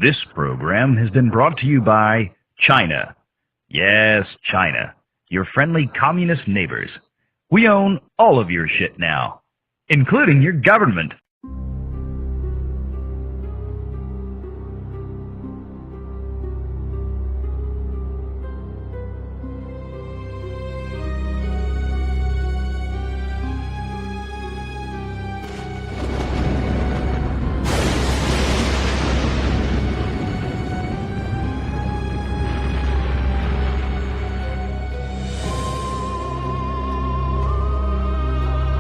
This program has been brought to you by China. Yes, China. Your friendly communist neighbors. We own all of your shit now, including your government.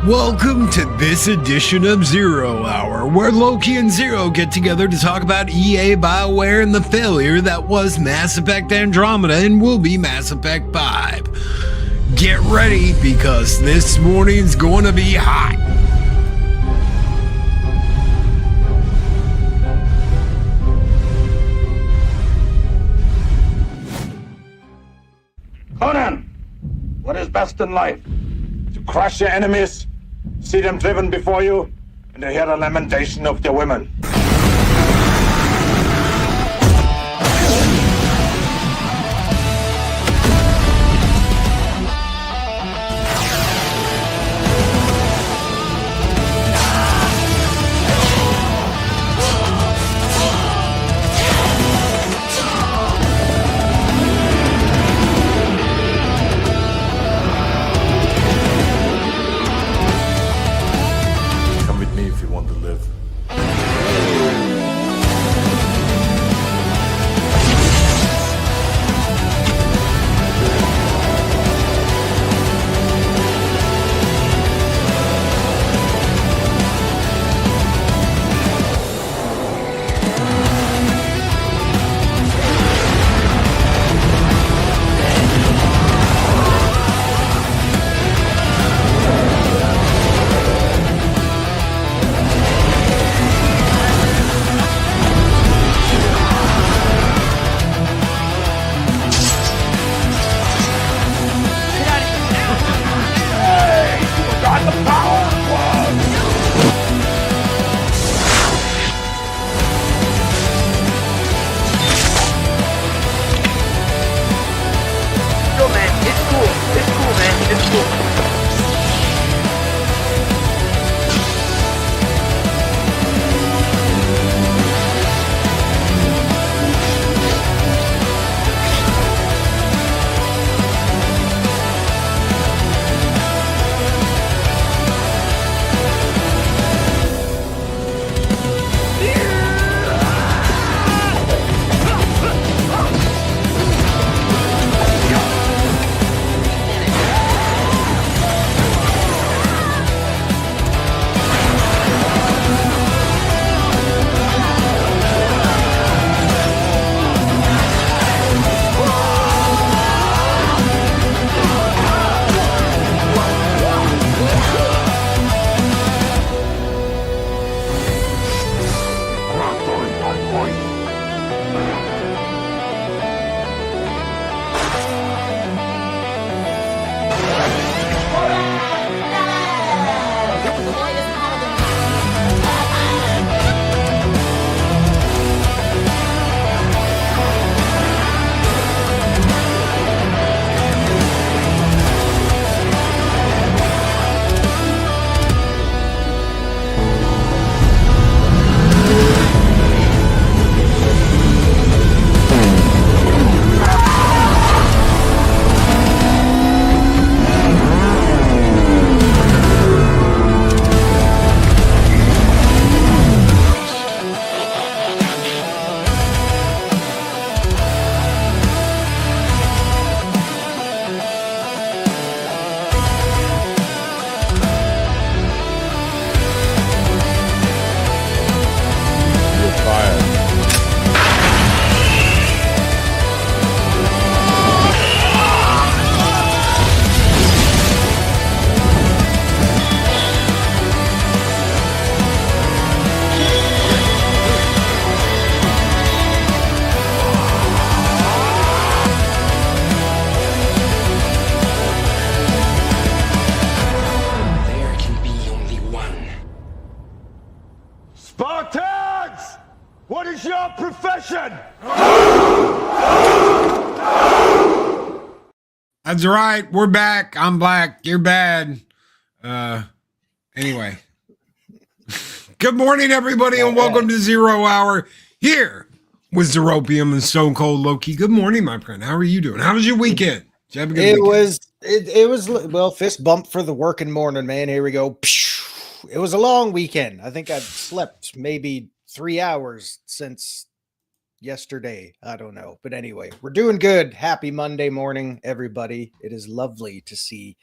Welcome to this edition of Zero Hour, where Loki and Zero get together to talk about EA, BioWare, and the failure that was Mass Effect Andromeda and will be Mass Effect 5. Get ready, because this morning's going to be hot. Conan, what is best in life? To crush your enemies, see them driven before you, and to hear the lamentation of their women. What is your profession? That's right. We're back. I'm black. You're bad. Anyway. Good morning, everybody, and welcome to Zero Hour here with Zeropium and Stone Cold Loki. Good morning, my friend. How are you doing? How was your weekend? Did you have a good weekend? It was well, fist bump for the working morning, man. Here we go. It was a long weekend. I think I've slept maybe 3 hours since yesterday. I don't know. But anyway, we're doing good. Happy Monday morning, everybody. It is lovely to see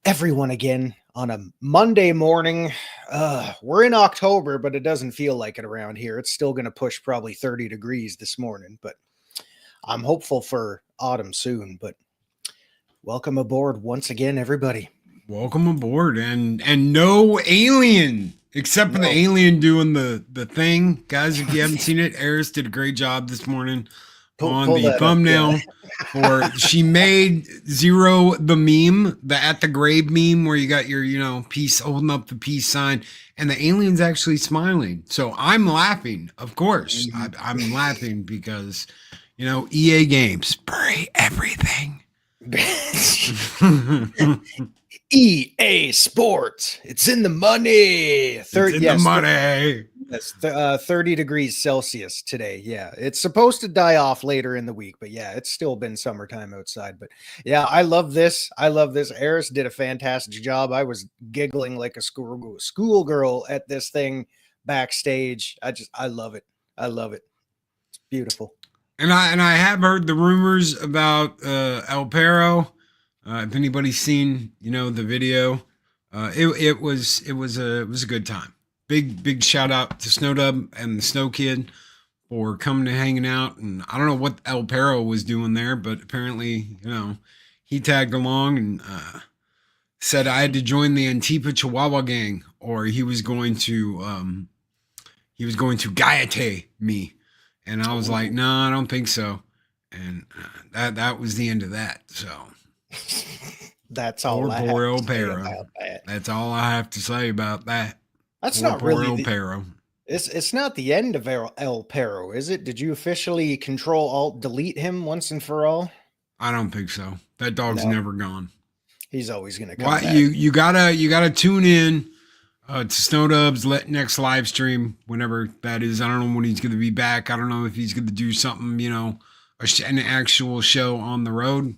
everyone again on a Monday morning. We're in October, but it doesn't feel like it around here. It's still going to push probably 30 degrees this morning, but I'm hopeful for autumn soon. But welcome aboard once again, everybody. Welcome aboard. And no alien, except for the alien doing the thing. Guys, if you haven't seen it, Eris did a great job this morning on the thumbnail. Or she made Zero the meme, the at the grave meme, where you got your, peace, holding up the peace sign, and the alien's actually smiling. So I'm laughing, of course. I'm laughing because, EA Games, bury everything. EA Sports. It's in the money. The money. That's 30 degrees Celsius today. Yeah, it's supposed to die off later in the week, but yeah, it's still been summertime outside. But yeah, I love this. Eris did a fantastic job. I was giggling like a schoolgirl at this thing backstage. I love it. It's beautiful. And I have heard the rumors about El Perro. If anybody's seen, the video, it was a good time. Big shout out to Snowdub and the Snow Kid for coming and hanging out. And I don't know what El Perro was doing there, but apparently, he tagged along and said I had to join the Antifa Chihuahua gang, or he was going to Gaiete me. And I was like, no, I don't think so. And that was the end of that. So that's all. Poor El Perro. That's all I have to say about that. That's not really El Perro. It's not the end of El Perro, is it? Did you officially Control-Alt-Delete him once and for all? I don't think so. That dog's never gone. He's always gonna come back. You gotta tune in to Snowdub's next live stream, whenever that is. I don't know when he's gonna be back. I don't know if he's gonna do something, an actual show on the road.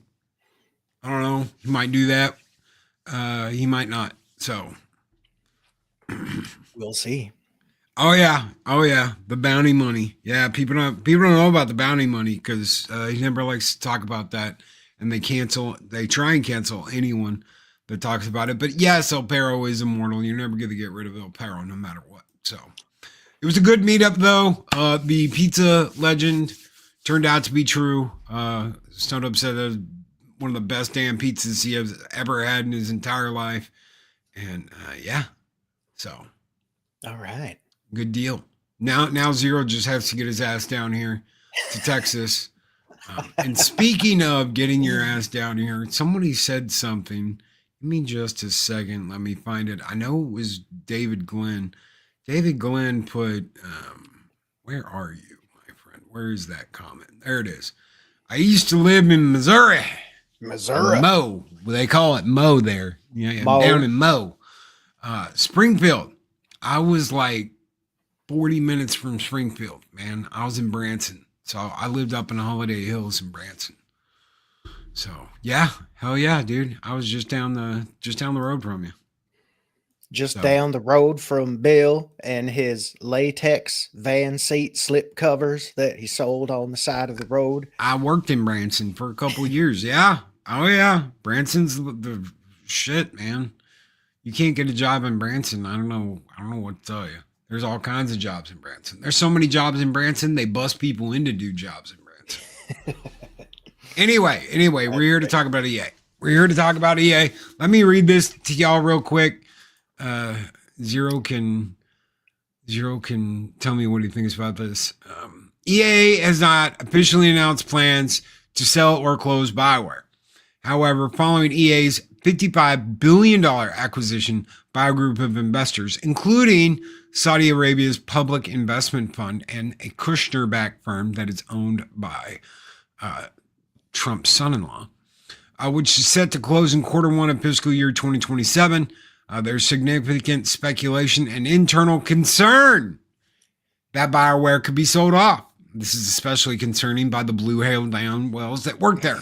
I don't know. He might do that. He might not. So we'll see. Oh yeah. The bounty money. Yeah, people don't know about the bounty money because he never likes to talk about that, and they try and cancel anyone that talks about it. But yes, El Perro is immortal. You're never going to get rid of El Perro no matter what. So it was a good meetup though. The pizza legend turned out to be true. Snowdub said that was one of the best damn pizzas he has ever had in his entire life. And so. All right. Good deal. Now Zero just has to get his ass down here to Texas. And speaking of getting your ass down here, somebody said something. Give me just a second. Let me find it. I know it was David Glenn. David Glenn put, where are you, my friend? Where is that comment? There it is. I used to live in Missouri. Mo. Well, they call it Mo there. Yeah, Mo. Down in Mo. Springfield. I was like 40 minutes from Springfield, man. I was in Branson. So I lived up in the Holiday Hills in Branson. So yeah, hell yeah, dude. I was just down the road from you. Down the road from Bill and his latex van seat slip covers that he sold on the side of the road. I worked in Branson for a couple of years. Yeah. Oh yeah. Branson's the shit, man. You can't get a job in Branson. I don't know what to tell you. There's all kinds of jobs in Branson. There's so many jobs in Branson, they bust people in to do jobs in Branson. Anyway, we're here to talk about EA. Let me read this to y'all real quick. Zero can tell me what he thinks about this. EA has not officially announced plans to sell or close BioWare. However, following EA's $55 billion acquisition by a group of investors, including Saudi Arabia's Public Investment Fund and a Kushner-backed firm that is owned by Trump's son-in-law, which is set to close in Q1 of fiscal year 2027. There's significant speculation and internal concern that BioWare could be sold off. This is especially concerning by the blue hail down wells that work there.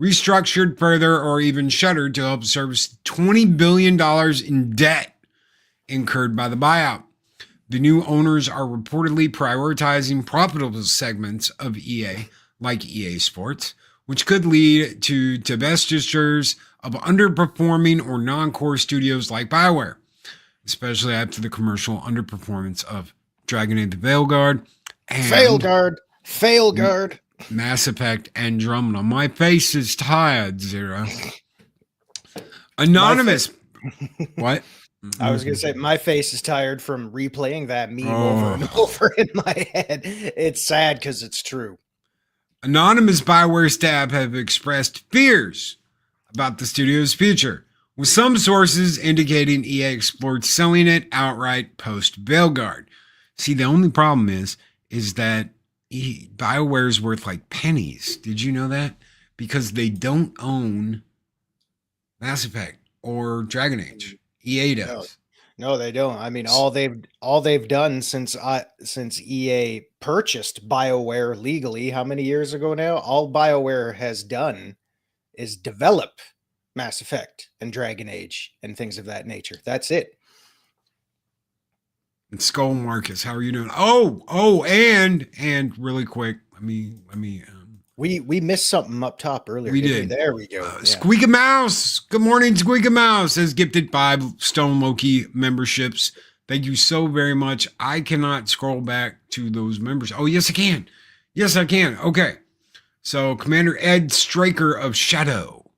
Restructured further or even shuttered to help service $20 billion in debt incurred by the buyout. The new owners are reportedly prioritizing profitable segments of EA, like EA Sports, which could lead to divestitures of underperforming or non-core studios like BioWare, especially after the commercial underperformance of Dragonage the Veilguard and Failguard. Mass Effect Andromeda. My face is tired, Zero. Anonymous. What? I was going to say, my face is tired from replaying that meme over and over in my head. It's sad because it's true. Anonymous BioWare staff have expressed fears about the studio's future, with some sources indicating EA explored selling it outright post-Veilguard. See, the only problem is that BioWare is worth like pennies. Did you know that? Because they don't own Mass Effect or Dragonage. EA does. No, they don't. I mean, all they've done since EA purchased BioWare legally, how many years ago now? All BioWare has done is develop Mass Effect and Dragonage and things of that nature. That's it. And Skull Marcus, how are you doing? Oh, and really quick, let me. We missed something up top earlier. We did. There we go. Squeaky Mouse. Good morning, Squeaky Mouse has gifted 5 Stone Loki memberships. Thank you so very much. I cannot scroll back to those members. Oh, yes, I can. Yes, I can. Okay. So Commander Ed Straker of Shadow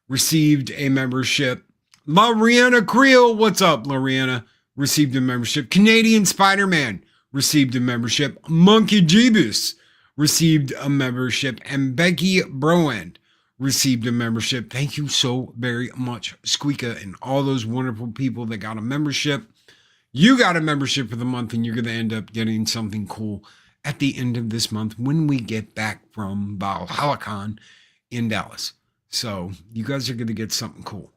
received a membership. Lariana Creel, what's up, Lariana? Received a membership. Canadian Spider-Man received a membership. Monkey Jeebus received a membership. And Becky Browand received a membership. Thank you so very much, Squeaka, and all those wonderful people that got a membership. You got a membership for the month, and you're going to end up getting something cool at the end of this month when we get back from BioHalicon in Dallas. So you guys are going to get something cool.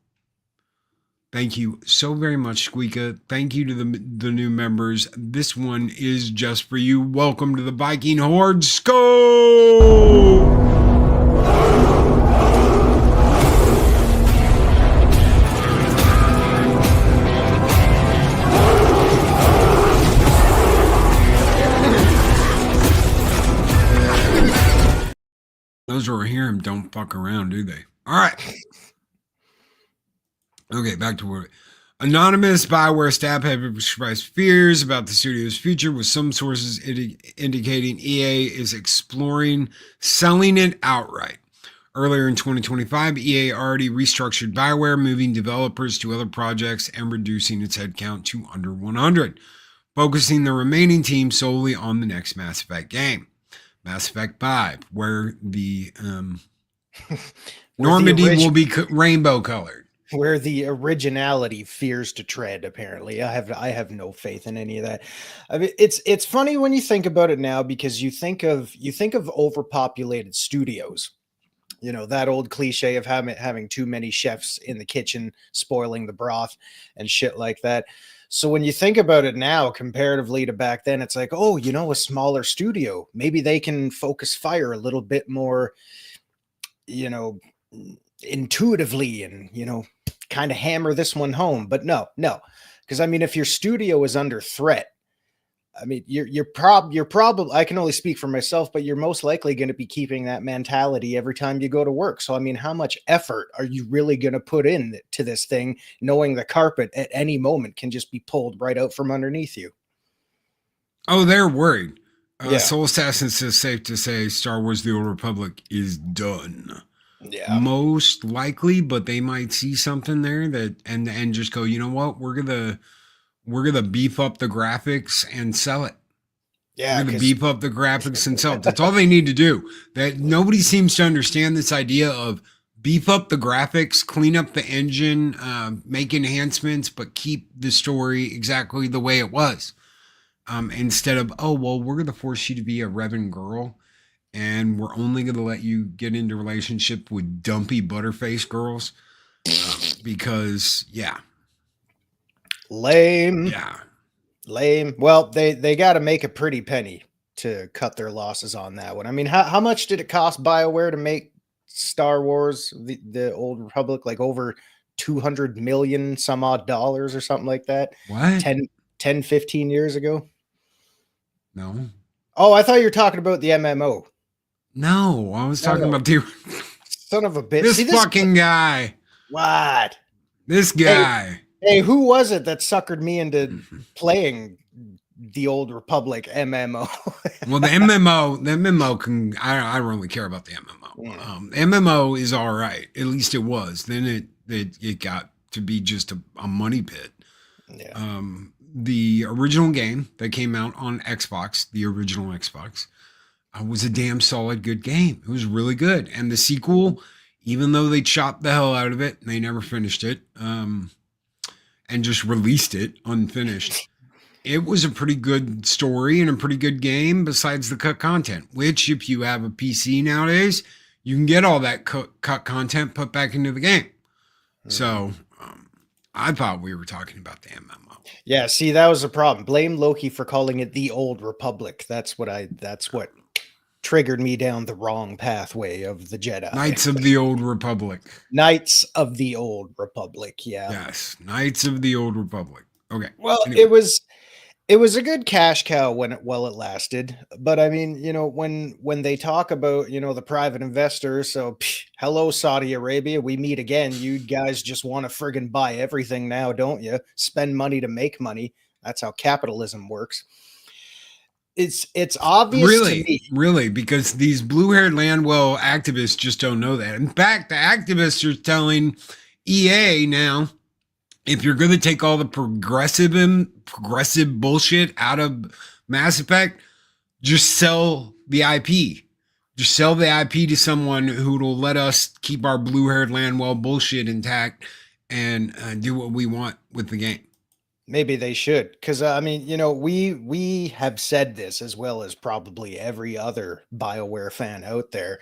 Thank you so very much, Squeaka. Thank you to the new members. This one is just for you. Welcome to the Viking Horde. Skull! Those who are here don't fuck around, do they? All right. Okay, back to what anonymous BioWare staff have expressed fears about the studio's future, with some sources indicating EA is exploring selling it outright. Earlier in 2025, EA already restructured BioWare, moving developers to other projects and reducing its headcount to under 100, focusing the remaining team solely on the next Mass Effect game, Mass Effect 5, where the Normandy will be rainbow colored. Where the originality fears to tread, apparently. I have no faith in any of that. I mean, it's funny when you think about it now, because you think of overpopulated studios. You know, that old cliche of having too many chefs in the kitchen spoiling the broth and shit like that. So when you think about it now, comparatively to back then, it's like, oh, you know, a smaller studio, maybe they can focus fire a little bit more, you know, intuitively, and, you know, kind of hammer this one home. But no, because I mean, if your studio is under threat, I mean, you're probably, I can only speak for myself, but you're most likely going to be keeping that mentality every time you go to work. So I mean, how much effort are you really going to put in to this thing, knowing the carpet at any moment can just be pulled right out from underneath you? Oh, they're worried. Yeah. Soul Assassin says safe to say Star Wars The Old Republic is done. Yeah, most likely, but they might see something there that and just go, you know what, we're gonna beef up the graphics and sell it. Yeah, we're gonna beef up the graphics and sell it. That's all they need to do. That nobody seems to understand this idea of beef up the graphics, clean up the engine, make enhancements, but keep the story exactly the way it was. Instead of, oh, well, we're going to force you to be a Revan girl, and we're only going to let you get into relationship with dumpy butterface girls. Because, yeah. Lame. Yeah. Lame. Well, they got to make a pretty penny to cut their losses on that one. I mean, how much did it cost BioWare to make Star Wars, the Old Republic, like over 200 million some odd dollars or something like that? What? 10, 15 years ago? No. Oh, I thought you were talking about the MMO. No, I was talking about the son of a bitch. This fucking guy. What? This guy. Hey, who was it that suckered me into playing the Old Republic MMO? Well, the MMO can. I don't really care about the MMO. Yeah. MMO is all right. At least it was. Then it got to be just a money pit. Yeah. The original game that came out on Xbox, the original Xbox, was a damn solid, good game. It was really good. And the sequel, even though they chopped the hell out of it, they never finished it, and just released it unfinished. It was a pretty good story and a pretty good game besides the cut content, which if you have a PC nowadays, you can get all that cut content put back into the game. Mm-hmm. So I thought we were talking about the MMO. Yeah, see, that was a problem. Blame Loki for calling it the Old Republic. That's what triggered me down the wrong pathway of the Jedi. Knights of the Old Republic. Knights of the Old Republic, yeah. Yes, Knights of the Old Republic. Okay. Well, anyway. It was a good cash cow while it lasted. But I mean, when they talk about, the private investors, so hello, Saudi Arabia, we meet again. You guys just want to friggin' buy everything now, don't you? Spend money to make money. That's how capitalism works. It's obvious to me. Really, because these blue-haired Landwell activists just don't know that. In fact, the activists are telling EA now, if you're going to take all the progressive bullshit out of Mass Effect, just sell the IP. Just sell the IP to someone who will let us keep our blue-haired Landwell bullshit intact and do what we want with the game. Maybe they should, because I mean, we have said this as well as probably every other BioWare fan out there.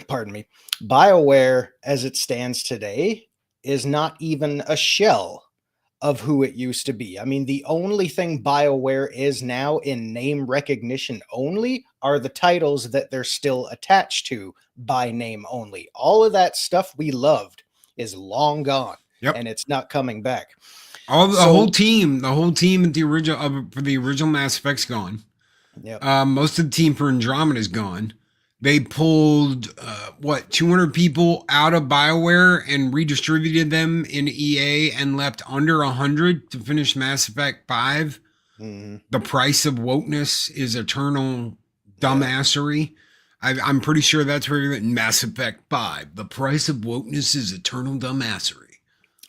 Pardon me. BioWare, as it stands today, is not even a shell of who it used to be. I mean, the only thing BioWare is now in name recognition only are the titles that they're still attached to by name only. All of that stuff we loved is long gone, and it's not coming back. The whole team at the original for the original Mass Effect's gone. Yep. Most of the team for Andromeda is gone. They pulled 200 people out of BioWare and redistributed them in EA and left under 100 to finish Mass Effect 5. Mm-hmm. The price of wokeness is eternal dumbassery. I'm pretty sure that's where you're at. Mass Effect 5. The price of wokeness is eternal dumbassery.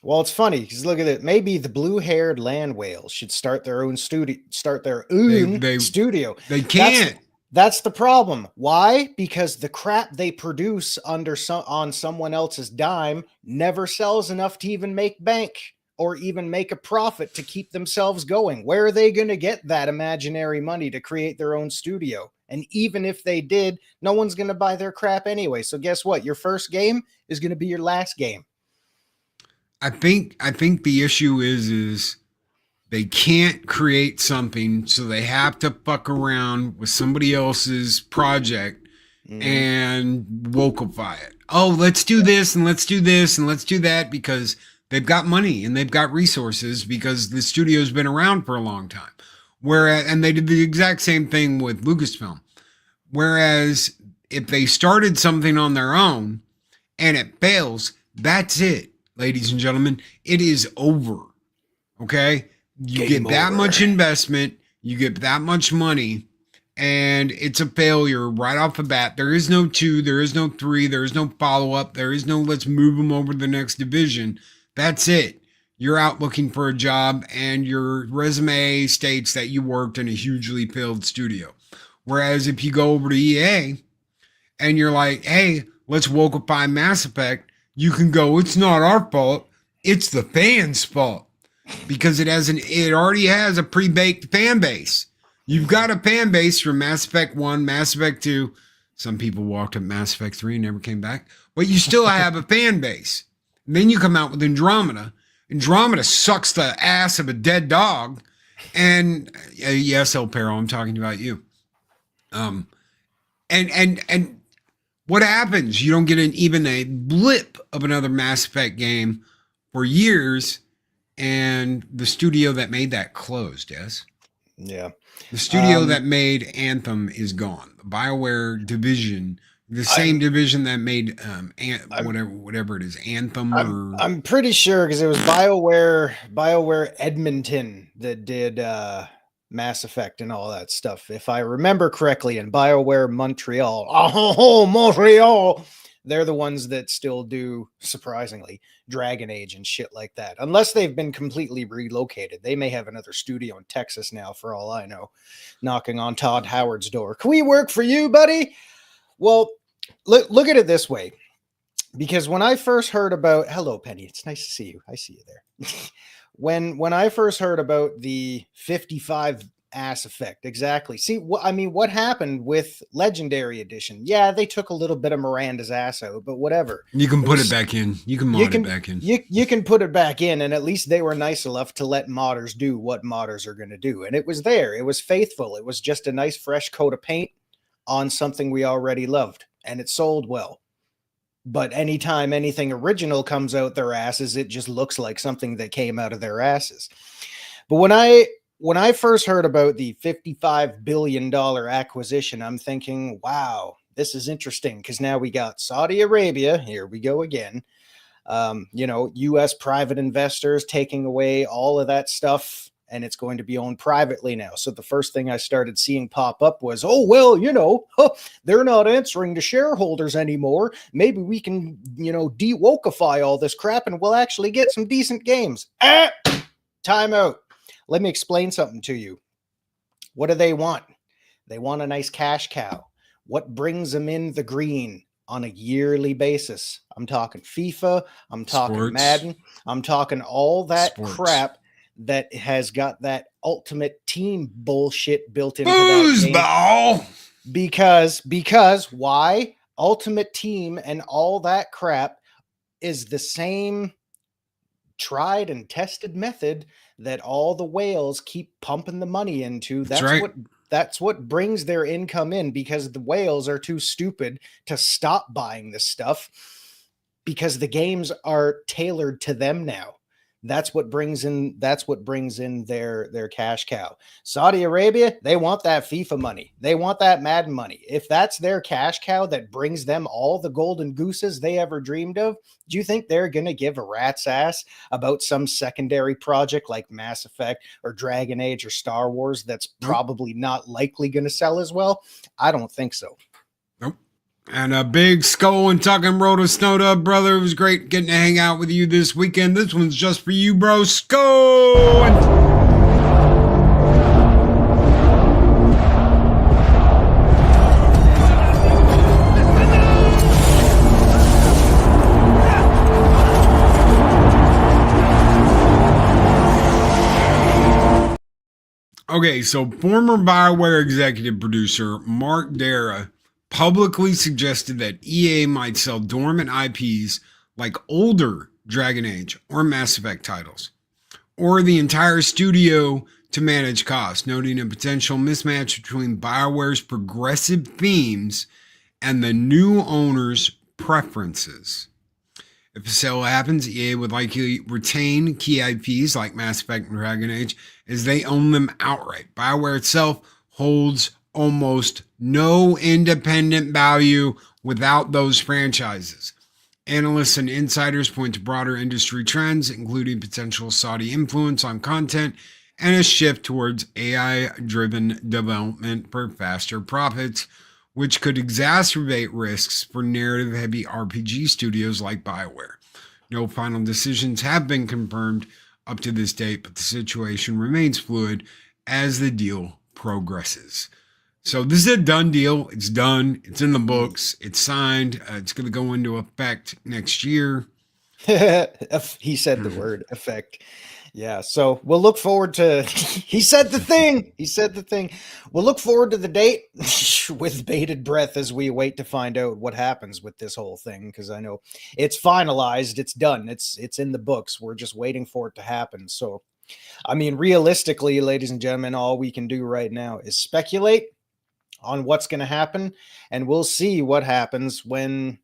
Well, it's funny because look at it. Maybe the blue-haired land whales should start their own studio. Studio. They can't. That's the problem. Why? Because the crap they produce on someone else's dime never sells enough to even make bank or even make a profit to keep themselves going. Where are they going to get that imaginary money to create their own studio? And even if they did, no one's going to buy their crap anyway. So guess what? Your first game is going to be your last game. I think the issue is they can't create something, so they have to fuck around with somebody else's project and wokeify it. Oh, let's do this and let's do this and let's do that because they've got money and they've got resources because the studio's been around for a long time. And they did the exact same thing with Lucasfilm. Whereas if they started something on their own and it fails, that's it, ladies and gentlemen. It is over. Okay? You get that much investment, you get that much money, and it's a failure right off the bat. There is no 2, there is no 3, there is no follow-up, there is no let's move them over to the next division. That's it. You're out looking for a job, and your resume states that you worked in a hugely failed studio. Whereas if you go over to EA, and you're like, hey, let's wokeify Mass Effect, you can go, it's not our fault, it's the fans' fault. Because it already has a pre-baked fan base. You've got a fan base from Mass Effect 1, Mass Effect 2. Some people walked up Mass Effect 3 and never came back. But you still have a fan base. And then you come out with Andromeda. Andromeda sucks the ass of a dead dog. And yes, El Perro, I'm talking about you. And what happens? You don't get even a blip of another Mass Effect game for years. And the studio that made that closed, yes? Yeah. The studio that made Anthem is gone. The BioWare division, the same division that made whatever it is, Anthem. I'm pretty sure because it was BioWare Edmonton that did Mass Effect and all that stuff. If I remember correctly, and BioWare Montreal. Oh, Montreal. They're the ones that still do, surprisingly, Dragonage and shit like that. Unless they've been completely relocated. They may have another studio in Texas now, for all I know, knocking on Todd Howard's door. Can we work for you, buddy? Well, look at it this way. Because when I first heard about... Hello, Penny. It's nice to see you. I see you there. When I first heard about the 55 Mass Effect, exactly. See, what happened with Legendary Edition? Yeah, they took a little bit of Miranda's ass out, but whatever. You can put it back in. You can mod it back in. You can put it back in, and at least they were nice enough to let modders do what modders are going to do. And it was there. It was faithful. It was just a nice fresh coat of paint on something we already loved, and it sold well. But anytime anything original comes out their asses, it just looks like something that came out of their asses. But when I first heard about the $55 billion acquisition, I'm thinking, wow, this is interesting because now we got Saudi Arabia. Here we go again. U.S. private investors taking away all of that stuff, and it's going to be owned privately now. So the first thing I started seeing pop up was, they're not answering to shareholders anymore. Maybe we can, de-wokeify all this crap and we'll actually get some decent games. Time out. Let me explain something to you. What do they want? They want a nice cash cow. What brings them in the green on a yearly basis? I'm talking FIFA. I'm talking Sports. Madden. I'm talking all that crap that has got that ultimate team bullshit built into that game. Foosball. Because why? Ultimate Team and all that crap is the same tried and tested method that all the whales keep pumping the money into. That's what brings their income in, because the whales are too stupid to stop buying this stuff because the games are tailored to them now. That's what brings in their cash cow. Saudi Arabia, they want that FIFA money. They want that Madden money. If that's their cash cow that brings them all the golden gooses they ever dreamed of, do you think they're going to give a rat's ass about some secondary project like Mass Effect or Dragon Age or Star Wars that's probably not likely going to sell as well? I don't think so. Nope. And a big skull and tucking road of Snowed Up, brother. It was great getting to hang out with you this weekend. This one's just for you, bro. Skull! Okay, so former BioWare executive producer Mark Dara publicly suggested that EA might sell dormant IPs like older Dragon Age or Mass Effect titles, or the entire studio to manage costs, noting a potential mismatch between BioWare's progressive themes and the new owner's preferences. If a sale happens, EA would likely retain key IPs like Mass Effect and Dragon Age as they own them outright. BioWare itself holds almost no independent value without those franchises. Analysts and insiders point to broader industry trends, including potential Saudi influence on content and a shift towards AI-driven development for faster profits, which could exacerbate risks for narrative-heavy RPG studios like BioWare. No final decisions have been confirmed up to this date, but the situation remains fluid as the deal progresses. So this is a done deal. It's done. It's in the books. It's signed. It's going to go into effect next year. He said the word effect. Yeah. So we'll look forward to, he said the thing. He said the thing. We'll look forward to the date with bated breath as we wait to find out what happens with this whole thing. Because I know it's finalized. It's done. It's in the books. We're just waiting for it to happen. So, I mean, realistically, ladies and gentlemen, all we can do right now is speculate on what's going to happen, and we'll see what happens when,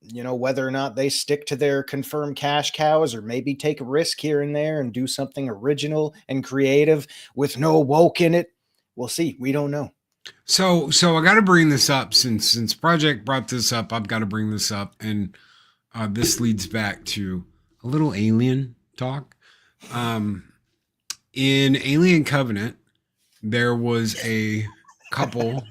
you know, whether or not they stick to their confirmed cash cows or maybe take a risk here and there and do something original and creative with no woke in it. We'll see. We don't know. So I got to bring this up since Project brought this up. I've got to bring this up, and this leads back to a little alien talk. In Alien Covenant, there was a couple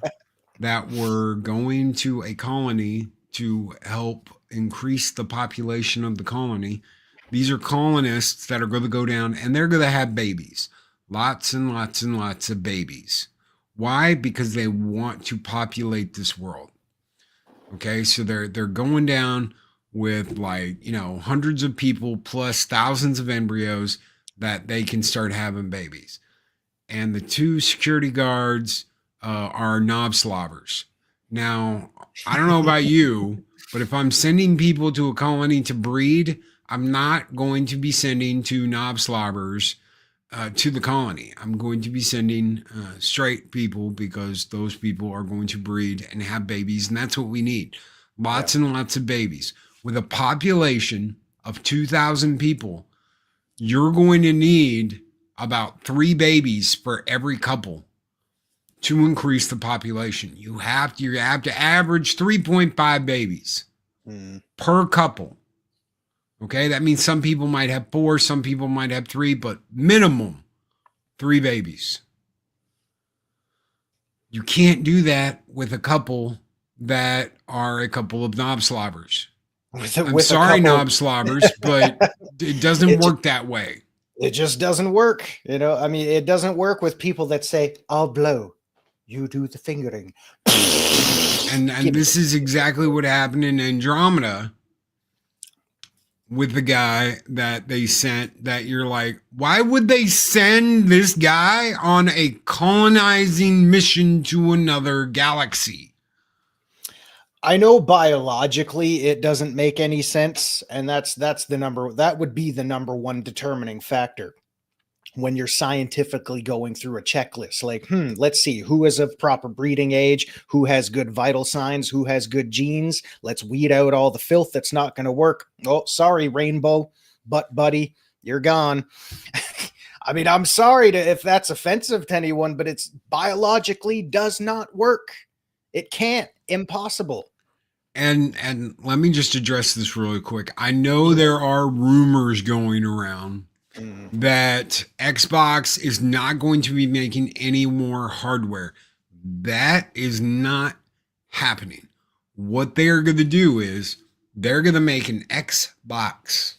that were going to a colony to help increase the population of the colony. These are colonists that are going to go down and they're going to have babies. Lots and lots and lots of babies. Why? Because they want to populate this world. Okay, so they're going down with, like, you know, hundreds of people plus thousands of embryos that they can start having babies. And the two security guards are knob slobbers. Now, I don't know about you, but if I'm sending people to a colony to breed, I'm not going to be sending two knob slobbers to the colony. I'm going to be sending straight people, because those people are going to breed and have babies, and that's what we need. Lots and lots of babies. With a population of 2,000 people, you're going to need about 3 babies for every couple to increase the population. You have to average 3.5 babies per couple. Okay, that means some people might have 4, some people might have 3, but minimum 3 babies. You can't do that with a couple that are a couple of knob slobbers. I'm sorry, knob slobbers, but it doesn't work that way. It just doesn't work. You know, I mean, it doesn't work with people that say, I'll blow, you do the fingering. And this is exactly what happened in Andromeda with the guy that they sent, that you're like, why would they send this guy on a colonizing mission to another galaxy? I know biologically it doesn't make any sense, and that would be the number one determining factor when you're scientifically going through a checklist. Like, let's see who is of proper breeding age, who has good vital signs, who has good genes. Let's weed out all the filth that's not going to work. Oh, sorry, rainbow butt buddy, you're gone. I mean, I'm sorry if that's offensive to anyone, but it's biologically does not work. It can't. Impossible. And let me just address this really quick. I know there are rumors going around that Xbox is not going to be making any more hardware. That is not happening. What they are going to do is they're going to make an Xbox.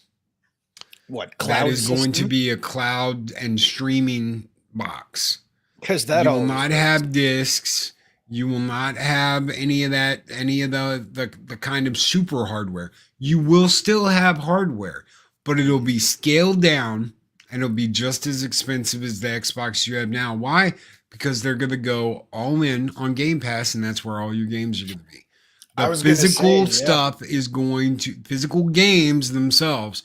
What, cloud that is system? going to be a cloud and streaming box. Because that will not have discs. You will not have any of that, any of the kind of super hardware. You will still have hardware, but it'll be scaled down and it'll be just as expensive as the Xbox you have now. Why? Because they're going to go all in on Game Pass, and that's where all your games are going to be. The physical stuff is going to, physical games themselves,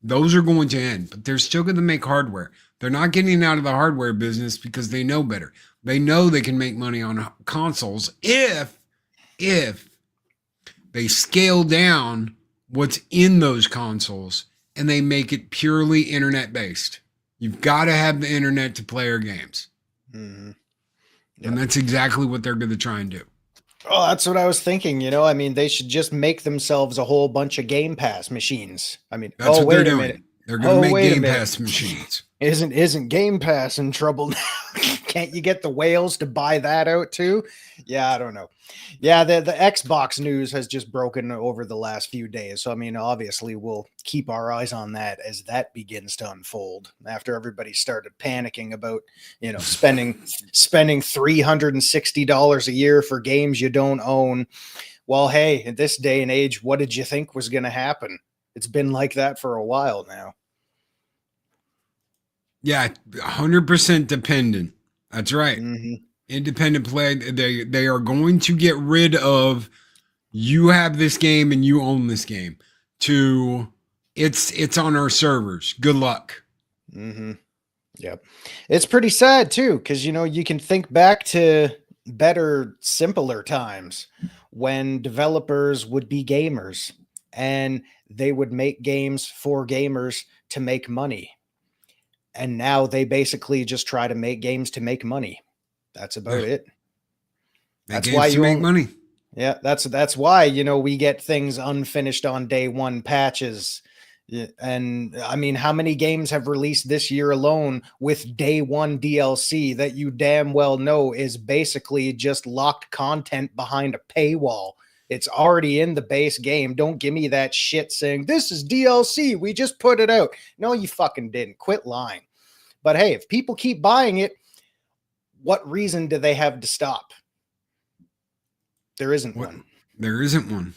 those are going to end, but they're still going to make hardware. They're not getting out of the hardware business because they know better. They know they can make money on consoles if they scale down what's in those consoles and they make it purely internet based. You've got to have the internet to play your games. And that's exactly what they're going to try and do. Oh, that's what I was thinking. You know, I mean, they should just make themselves a whole bunch of Game Pass machines. I mean, that's what they're doing. They're going to make Game Pass machines. Isn't Game Pass in trouble now? Can't you get the whales to buy that out too? Yeah, I don't know. Yeah, the Xbox news has just broken over the last few days. So, I mean, obviously, we'll keep our eyes on that as that begins to unfold. After everybody started panicking about, spending $360 a year for games you don't own. Well, hey, in this day and age, what did you think was going to happen? It's been like that for a while now. Yeah, 100% dependent. That's right. Mm-hmm. Independent play. They are going to get rid of you have this game and you own this game. To it's on our servers. Good luck. Mm-hmm. Yep. It's pretty sad too, because you can think back to better, simpler times when developers would be gamers and they would make games for gamers to make money. And now they basically just try to make games to make money. That's about it. That's why you make money. Yeah, that's why we get things unfinished on day one patches. And I mean, how many games have released this year alone with day one DLC that you damn well know is basically just locked content behind a paywall? It's already in the base game. Don't give me that shit saying this is DLC. We just put it out. No, you fucking didn't. Quit lying. But hey, if people keep buying it, what reason do they have to stop? There isn't one. There isn't one.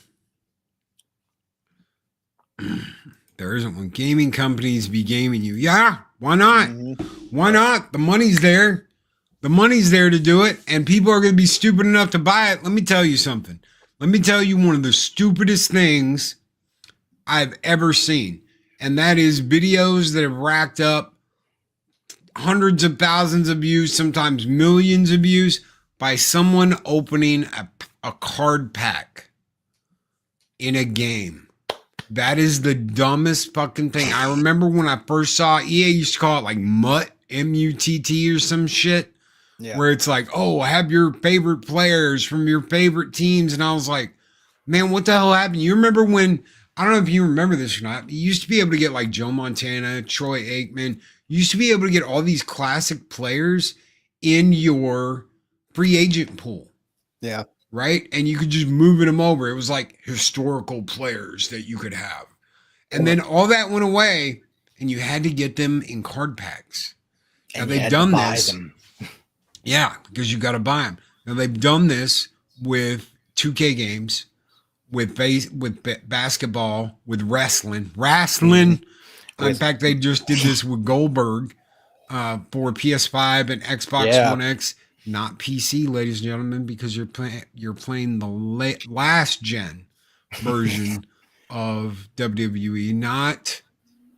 There isn't one. Gaming companies be gaming you. Yeah, why not? Mm-hmm. Why not? The money's there. The money's there to do it, and people are going to be stupid enough to buy it. Let me tell you something. Let me tell you one of the stupidest things I've ever seen, and that is videos that have racked up hundreds of thousands of views, sometimes millions of views, by someone opening a card pack in a game. That is the dumbest fucking thing. I remember when I first saw EA used to call it like MUT, M-U-T-T or some shit. Yeah. Where it's like, oh, have your favorite players from your favorite teams. And I was like, man, what the hell happened? You remember when, I don't know if you remember this or not, you used to be able to get like Joe Montana, Troy Aikman. You used to be able to get all these classic players in your free agent pool. Yeah. Right? And you could just move them over. It was like historical players that you could have. And then all that went away and you had to get them in card packs. Now they've done this. Yeah, because you got to buy them. Now they've done this with 2K games, with basketball, with wrestling. Mm-hmm. In fact, they just did this with Goldberg for PS5 and Xbox One X, not PC, ladies and gentlemen, because you're playing the last gen version of WWE, not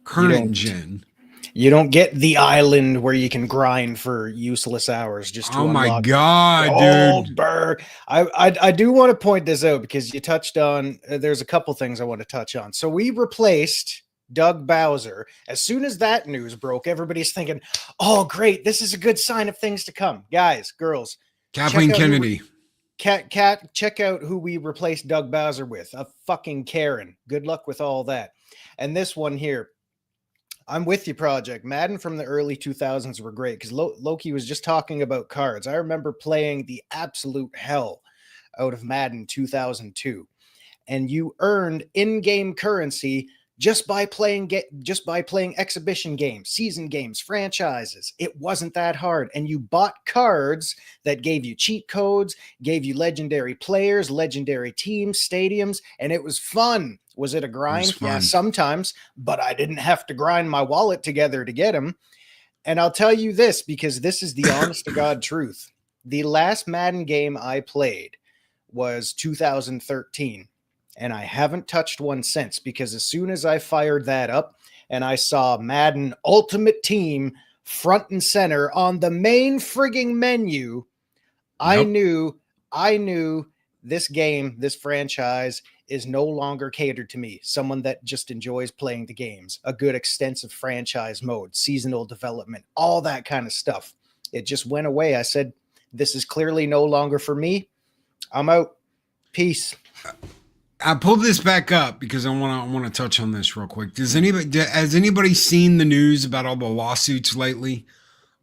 current gen. You don't get the island where you can grind for useless hours just to my god, Goldberg. I do want to point this out because you touched on there's a couple things I want to touch on. So we replaced Doug Bowser. As soon as that news broke, everybody's thinking, oh great, this is a good sign of things to come. Guys, girls, Kathleen Kennedy. Check out who we replaced Doug Bowser with. A fucking Karen. Good luck with all that. And this one here, I'm with you, Project. Madden from the early 2000s were great because Loki was just talking about cards. I remember playing the absolute hell out of Madden 2002, and you earned in-game currency just by playing exhibition games, season games, franchises. It wasn't that hard, and you bought cards that gave you cheat codes, gave you legendary players, legendary teams, stadiums, and it was fun. Was it a grind? Yeah, sometimes, but I didn't have to grind my wallet together to get them. And I'll tell you this, because this is the honest to God truth. The last Madden game I played was 2013, and I haven't touched one since, because as soon as I fired that up and I saw Madden Ultimate Team front and center on the main frigging menu, I knew this game, this franchise is no longer catered to me, someone that just enjoys playing the games, a good extensive franchise mode, seasonal development, all that kind of stuff. It just went away. I said, this is clearly no longer for me. I'm out. Peace. I pulled this back up because I want to touch on this real quick. Has anybody seen the news about all the lawsuits lately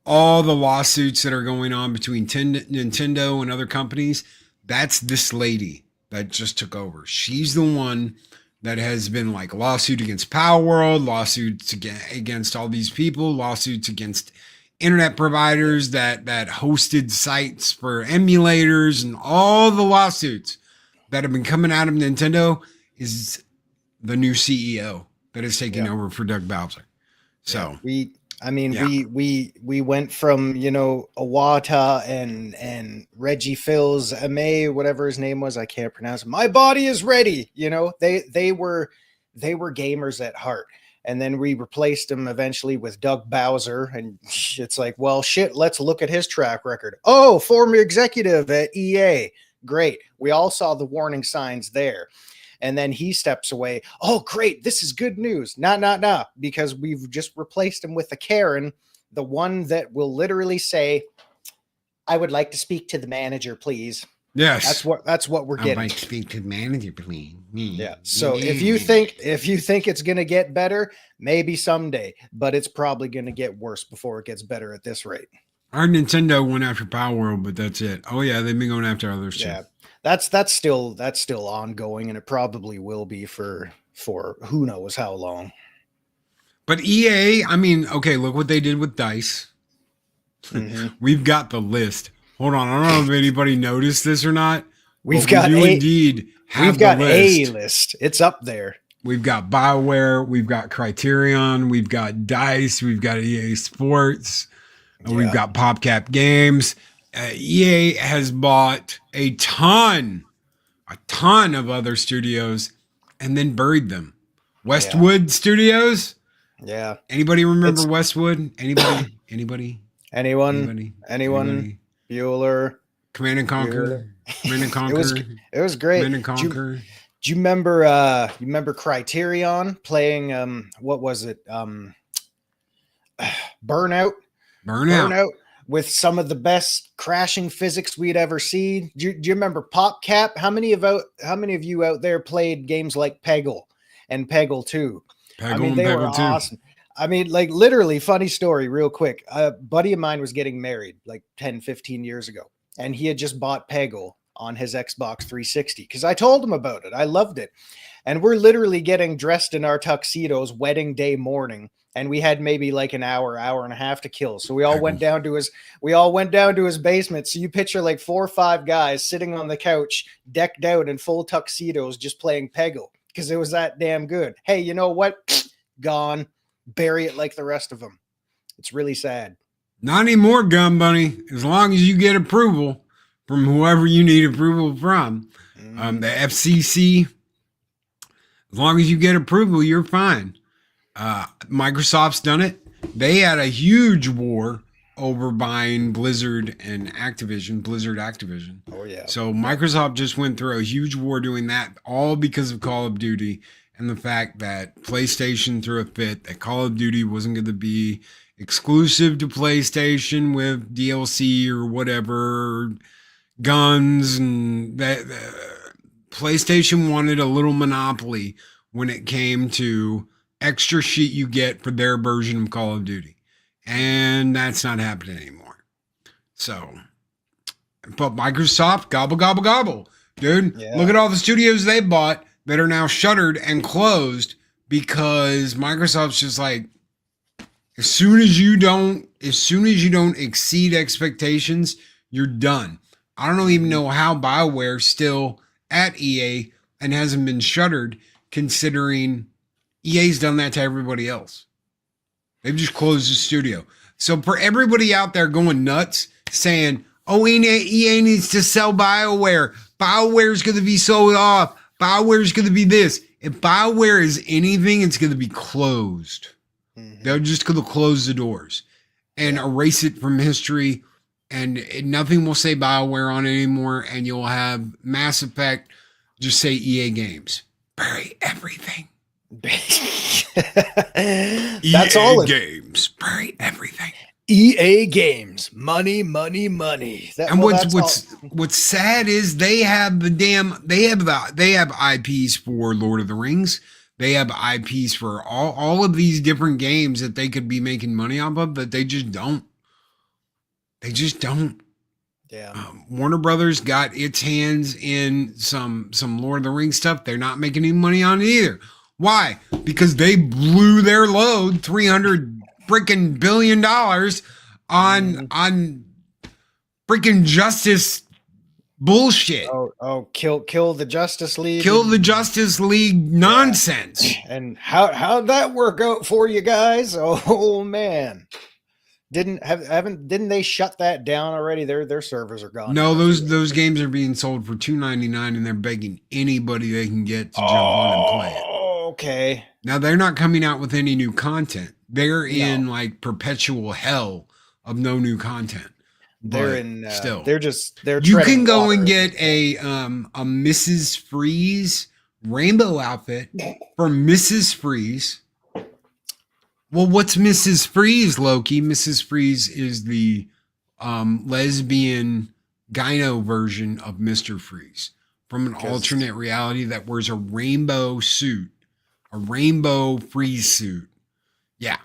all the lawsuits that are going on between Nintendo and other companies, that's this lady that just took over. She's the one that has been like lawsuit against Power World, lawsuits against all these people, lawsuits against internet providers that hosted sites for emulators, and all the lawsuits that have been coming out of Nintendo is the new CEO that is taking over for Doug Bowser. So we went from, Iwata and Reggie Fils Aimé, whatever his name was, I can't pronounce it. My body is ready. They were gamers at heart. And then we replaced him eventually with Doug Bowser. And it's like, well, shit, let's look at his track record. Oh, former executive at EA. Great. We all saw the warning signs there. And then he steps away. Oh, great. This is good news. Nah. Because we've just replaced him with a Karen, the one that will literally say, I would like to speak to the manager, please. Yes. That's what we're getting. I'd like to speak to the manager, please. Yeah. So if you think it's going to get better, maybe someday, but it's probably going to get worse before it gets better at this rate. Our Nintendo went after Power World, but that's it. Oh yeah, they've been going after others too. Yeah. That's still ongoing, and it probably will be for who knows how long. But EA, I mean, okay, look what they did with DICE. Mm-hmm. We've got the list. Hold on, I don't know if anybody noticed this or not. We've got a list. It's up there. We've got BioWare, we've got Criterion, we've got DICE, we've got EA Sports, we've got PopCap Games. EA has bought a ton of other studios and then buried them. Westwood Studios. Yeah. Anybody remember Westwood? Anybody? Anyone? Bueller. Command and Conquer. Command and Conquer. It was great. Command and Conquer. Do you remember Criterion playing what was it? Burnout with some of the best crashing physics we'd ever seen. Do you remember PopCap? How many of you out there played games like Peggle and Peggle 2? They were awesome. I mean, like literally, funny story real quick. A buddy of mine was getting married like 10, 15 years ago, and he had just bought Peggle on his Xbox 360 because I told him about it. I loved it. And we're literally getting dressed in our tuxedos wedding day morning. And we had maybe like an hour and a half to kill. So we all went down to his basement. So you picture like 4 or 5 guys sitting on the couch, decked out in full tuxedos, just playing Peggle because it was that damn good. Hey, you know what? Gone. Bury it like the rest of them. It's really sad. Not anymore, Gun Bunny. As long as you get approval from whoever you need approval from, the FCC. As long as you get approval, you're fine. Microsoft's done it. They had a huge war over buying Blizzard Activision. Oh yeah. So Microsoft just went through a huge war doing that, all because of Call of Duty and the fact that PlayStation threw a fit that Call of Duty wasn't going to be exclusive to PlayStation with DLC or whatever, guns, and that PlayStation wanted a little monopoly when it came to extra shit you get for their version of Call of Duty. And that's not happening anymore. So, but Microsoft, gobble. Dude, look at all the studios they bought that are now shuttered and closed because Microsoft's just like, as soon as you don't exceed expectations, you're done. I don't even know how BioWare's still at EA and hasn't been shuttered, considering EA's done that to everybody else. They've just closed the studio. So for everybody out there going nuts saying, oh, EA needs to sell BioWare. BioWare's going to be sold off. BioWare's going to be this. If BioWare is anything, it's going to be closed. Mm-hmm. They're just going to close the doors and erase it from history. And nothing will say BioWare on it anymore. And you'll have Mass Effect just say EA Games. Bury everything. That's all. EA Games. Bury everything. EA Games. Money. What's sad is they have IPs for Lord of the Rings. They have IPs for all of these different games that they could be making money off of, but they just don't. They just don't. Yeah. Warner Brothers got its hands in some Lord of the Rings stuff. They're not making any money on it either. Why? Because they blew their load, $300 freaking billion on freaking justice bullshit. Kill the Justice League. Kill the Justice League nonsense. And how'd that work out for you guys? Oh man. Didn't they shut that down already? Their servers are gone. No, those games are being sold for $2.99 and they're begging anybody they can get to jump on and play it. Okay. Now they're not coming out with any new content. They're in like perpetual hell of no new content. They're in still. They're You can go water. and get a Mrs. Freeze rainbow outfit for Mrs. Freeze. Well, what's Mrs. Freeze, Loki? Mrs. Freeze is the lesbian gyno version of Mr. Freeze from an alternate reality that wears a rainbow suit, a rainbow freeze suit. Yeah.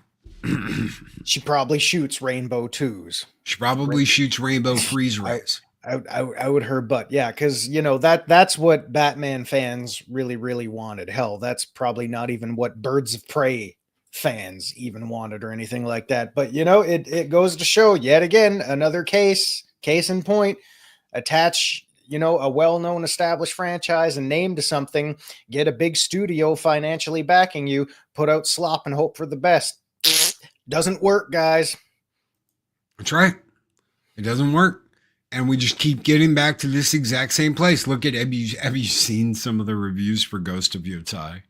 She probably shoots rainbow twos. She probably shoots rainbow freeze rays. I would her butt. Yeah, because that's what Batman fans really, really wanted. Hell, that's probably not even what Birds of Prey fans even wanted or anything like that. But it goes to show yet again, another case in point, attach a well-known established franchise and name to something, get a big studio financially backing you, put out slop and hope for the best. Doesn't work, guys. That's right. It doesn't work. And we just keep getting back to this exact same place. Look at, have you seen some of the reviews for Ghost of Yotai?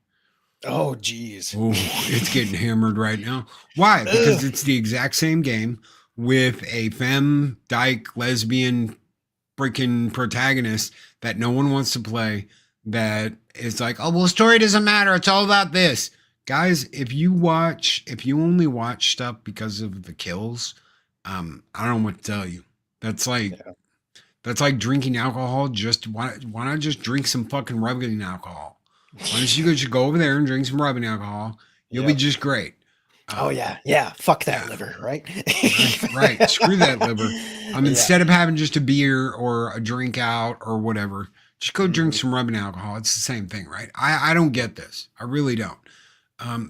Oh, geez. Oh, it's getting hammered right now. Why? Because it's the exact same game with a femme, dyke, lesbian freaking protagonist that no one wants to play, that is like, oh, well, story doesn't matter. It's all about this. Guys, if you only watch stuff because of the kills, I don't know what to tell you. That's like drinking alcohol. Why not just drink some fucking rubbing alcohol? Why don't you just go over there and drink some rubbing alcohol? You'll be just great. Yeah. Fuck that liver, right? right. Screw that liver. Instead of having just a beer or a drink out or whatever, just go drink some rubbing alcohol. It's the same thing, right? I don't get this. I really don't.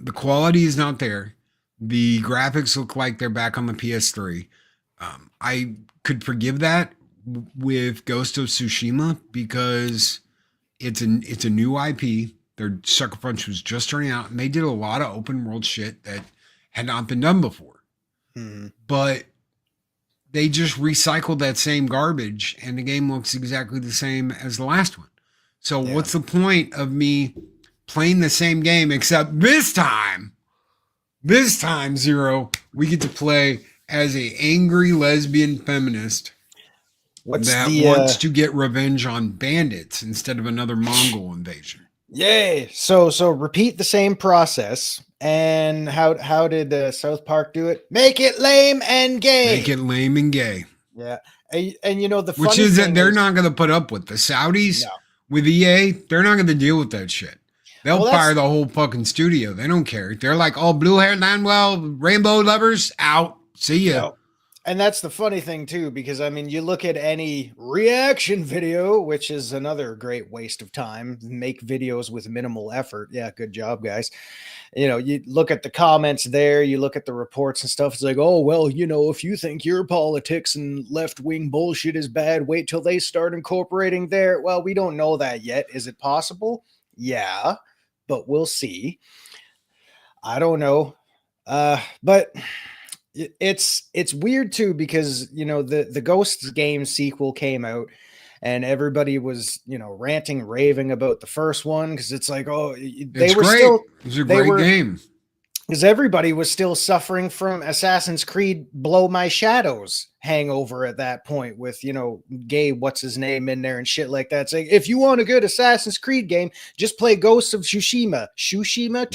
The quality is not there. The graphics look like they're back on the PS3. I could forgive that with Ghost of Tsushima because it's a new IP. Their Sucker Punch was just starting out, and they did a lot of open world shit that had not been done before. But they just recycled that same garbage, and the game looks exactly the same as the last one. So what's the point of me playing the same game, except this time, Zero, we get to play as a angry lesbian feminist wants to get revenge on bandits instead of another Mongol invasion. Yay! So repeat the same process. And how did South Park do it? Make it lame and gay. Make it lame and gay. Yeah, and the funny which is that thing they're not going to put up with the Saudis with EA. They're not going to deal with that shit. They'll fire the whole fucking studio. They don't care. They're like, oh, blue-haired Landwell, rainbow lovers, out. See ya. No. And that's the funny thing, too, because, you look at any reaction video, which is another great waste of time. Make videos with minimal effort. Yeah, good job, guys. You look at the comments there, you look at the reports and stuff. It's like, oh, well, if you think your politics and left-wing bullshit is bad, wait till they start incorporating their. Well, we don't know that yet. Is it possible? Yeah, but we'll see. I don't know. But it's weird too, because the Ghosts game sequel came out and everybody was ranting, raving about the first one, because it's like, oh, it was a great game, because everybody was still suffering from Assassin's Creed Blow My Shadows hangover at that point, with gay what's his name in there and shit like that, saying, if you want a good Assassin's Creed game, just play Ghosts of Tsushima. Tsushima.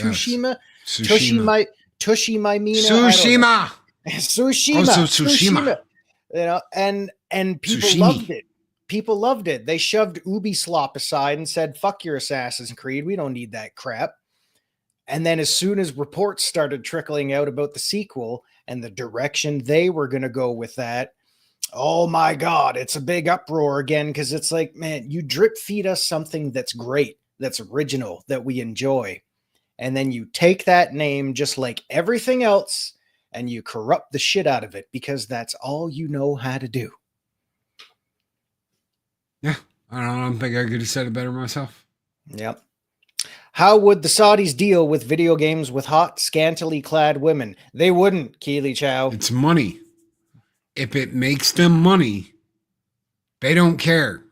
And people loved it. People loved it. They shoved Ubisoft aside and said, fuck your Assassin's Creed. We don't need that crap. And then as soon as reports started trickling out about the sequel and the direction they were going to go with that, Oh my God, it's a big uproar again because it's like, man, you drip feed us something that's great, that's original, that we enjoy. And then you take that name just like everything else and you corrupt the shit out of it because that's all you know how to do. Yeah, I don't think I could have said it better myself. Yep. How would the Saudis deal with video games with hot, scantily clad women? They wouldn't, Keely Chow. It's money. If it makes them money, they don't care.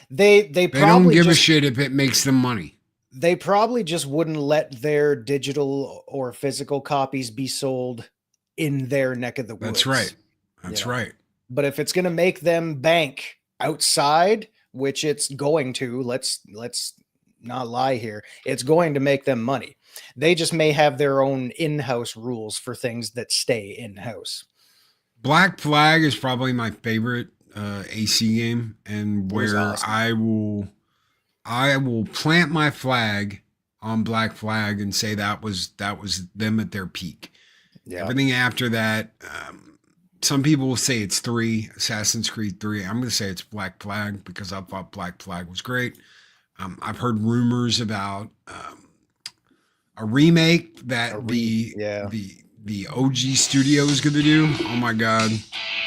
They They probably don't give a just, shit if it makes them money. they probably just wouldn't let their digital or physical copies be sold in their neck of the woods. That's right. That's right. But if it's going to make them bank outside, which it's going to, let's not lie here, it's going to make them money. They just may have their own in-house rules for things that stay in-house. Black Flag is probably my favorite AC game, and where awesome. I will plant my flag on Black Flag and say that was them at their peak. Yeah. Everything after that, some people will say it's 3, Assassin's Creed 3. I'm going to say it's Black Flag because I thought Black Flag was great. I've heard rumors about a remake that the OG studio is going to do. Oh my God.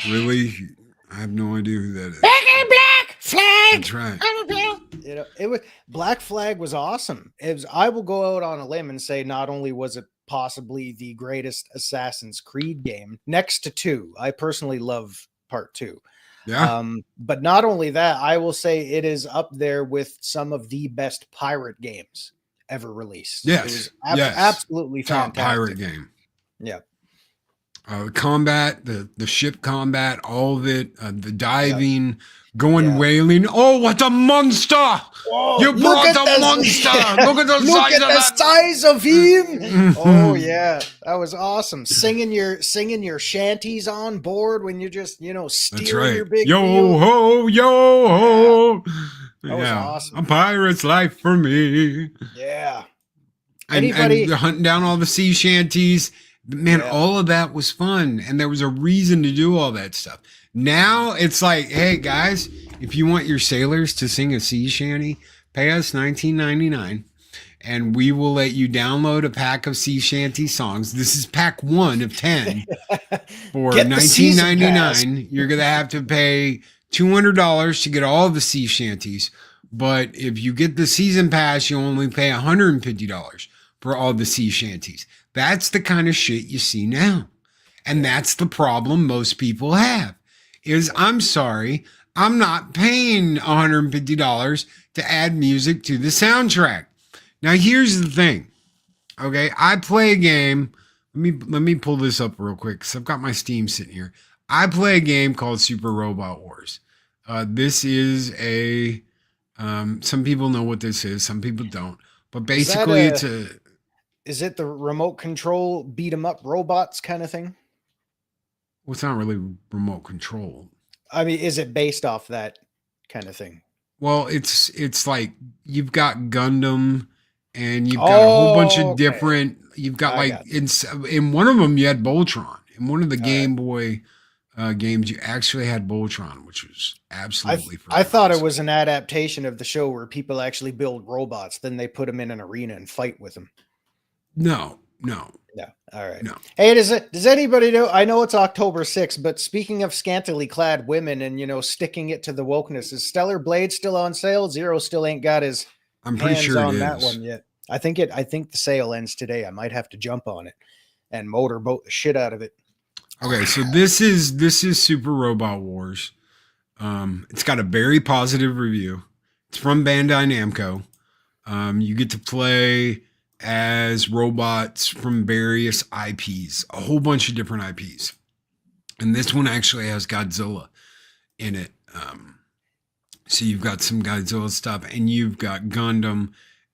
Really? I have no idea who that is. Black Flag. That's right. You know, it was Black Flag was awesome. I will go out on a limb and say not only was it possibly the greatest Assassin's Creed game next to 2. I personally love part 2. Yeah. But not only that, I will say it is up there with some of the best pirate games ever released. Yes. It was absolutely top fantastic. Pirate game. Yeah. Combat, the ship combat, all of it, the diving, going whaling. Oh, what a monster! Whoa, you brought the monster! Look at the size of him! Oh yeah, that was awesome. Singing your shanties on board when you're just steering your big yo wheel. Ho, yo ho. That was awesome. A pirate's life for me. Yeah. And hunting down all the sea shanties. Man, all of that was fun, and there was a reason to do all that stuff. Now it's like, hey guys, if you want your sailors to sing a sea shanty, pay us $19.99, and we will let you download a pack of sea shanty songs. This is pack 1 of 10 for $19.99. You're gonna have to pay $200 to get all the sea shanties, but if you get the season pass, you only pay $150 for all the sea shanties. That's the kind of shit you see now. And that's the problem most people have is, I'm sorry, I'm not paying $150 to add music to the soundtrack. Now, here's the thing. Okay, I play a game. Let me pull this up real quick because I've got my Steam sitting here. I play a game called Super Robot Wars. This is some people know what this is. Some people don't. But basically, is it the remote control beat 'em up robots kind of thing? Well, it's not really remote control. I mean, is it based off that kind of thing? Well, it's like you've got Gundam and you've got a whole bunch of different. You've got in one of them you had Voltron. In one of the Game Boy games, you actually had Voltron, which was absolutely. I thought it was an adaptation of the show where people actually build robots, then they put them in an arena and fight with them. No. All right. No. Hey, does anybody know? I know it's October 6th, but speaking of scantily clad women and sticking it to the wokeness, is Stellar Blade still on sale? Zero still ain't got his hands on that one yet. I think the sale ends today. I might have to jump on it and motorboat the shit out of it. Okay, so this is Super Robot Wars. It's got a very positive review. It's from Bandai Namco. You get to play as robots from various IPs, a whole bunch of different IPs. And this one actually has Godzilla in it. So you've got some Godzilla stuff and you've got Gundam.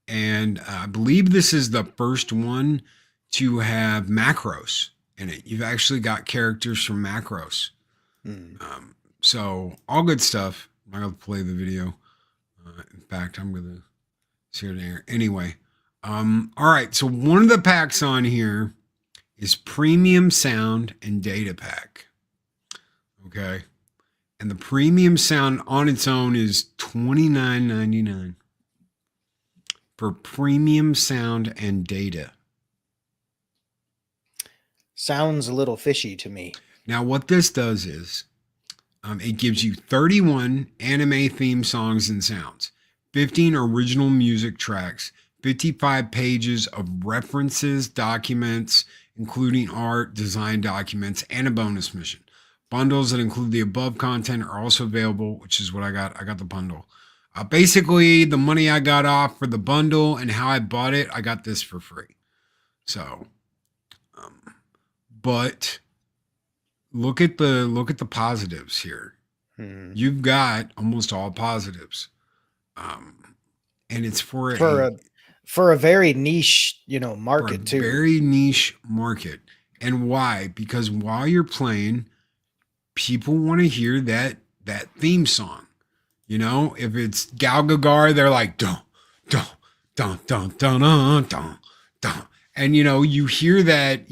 And I believe this is the first one to have Macross in it. You've actually got characters from Macross. So all good stuff. I'm not going to play the video. In fact, I'm going to see it there. Anyway. All right. So one of the packs on here is premium sound and data pack. Okay. And the premium sound on its own is $29.99 for premium sound and data. Sounds a little fishy to me. Now, what this does is it gives you 31 anime theme songs and sounds, 15 original music tracks, 55 pages of references, documents, including art, design documents, and a bonus mission. Bundles that include the above content are also available, which is what I got. I got the bundle. Basically, the money I got off for the bundle and how I bought it, I got this for free. So, but look at the positives here. You've got almost all positives, and it's for a very niche, market too. Very niche market. And why? Because while you're playing, people want to hear that theme song. If it's Gal Gagar, they're like dun dun dun dun dun dun dun dun, and you hear that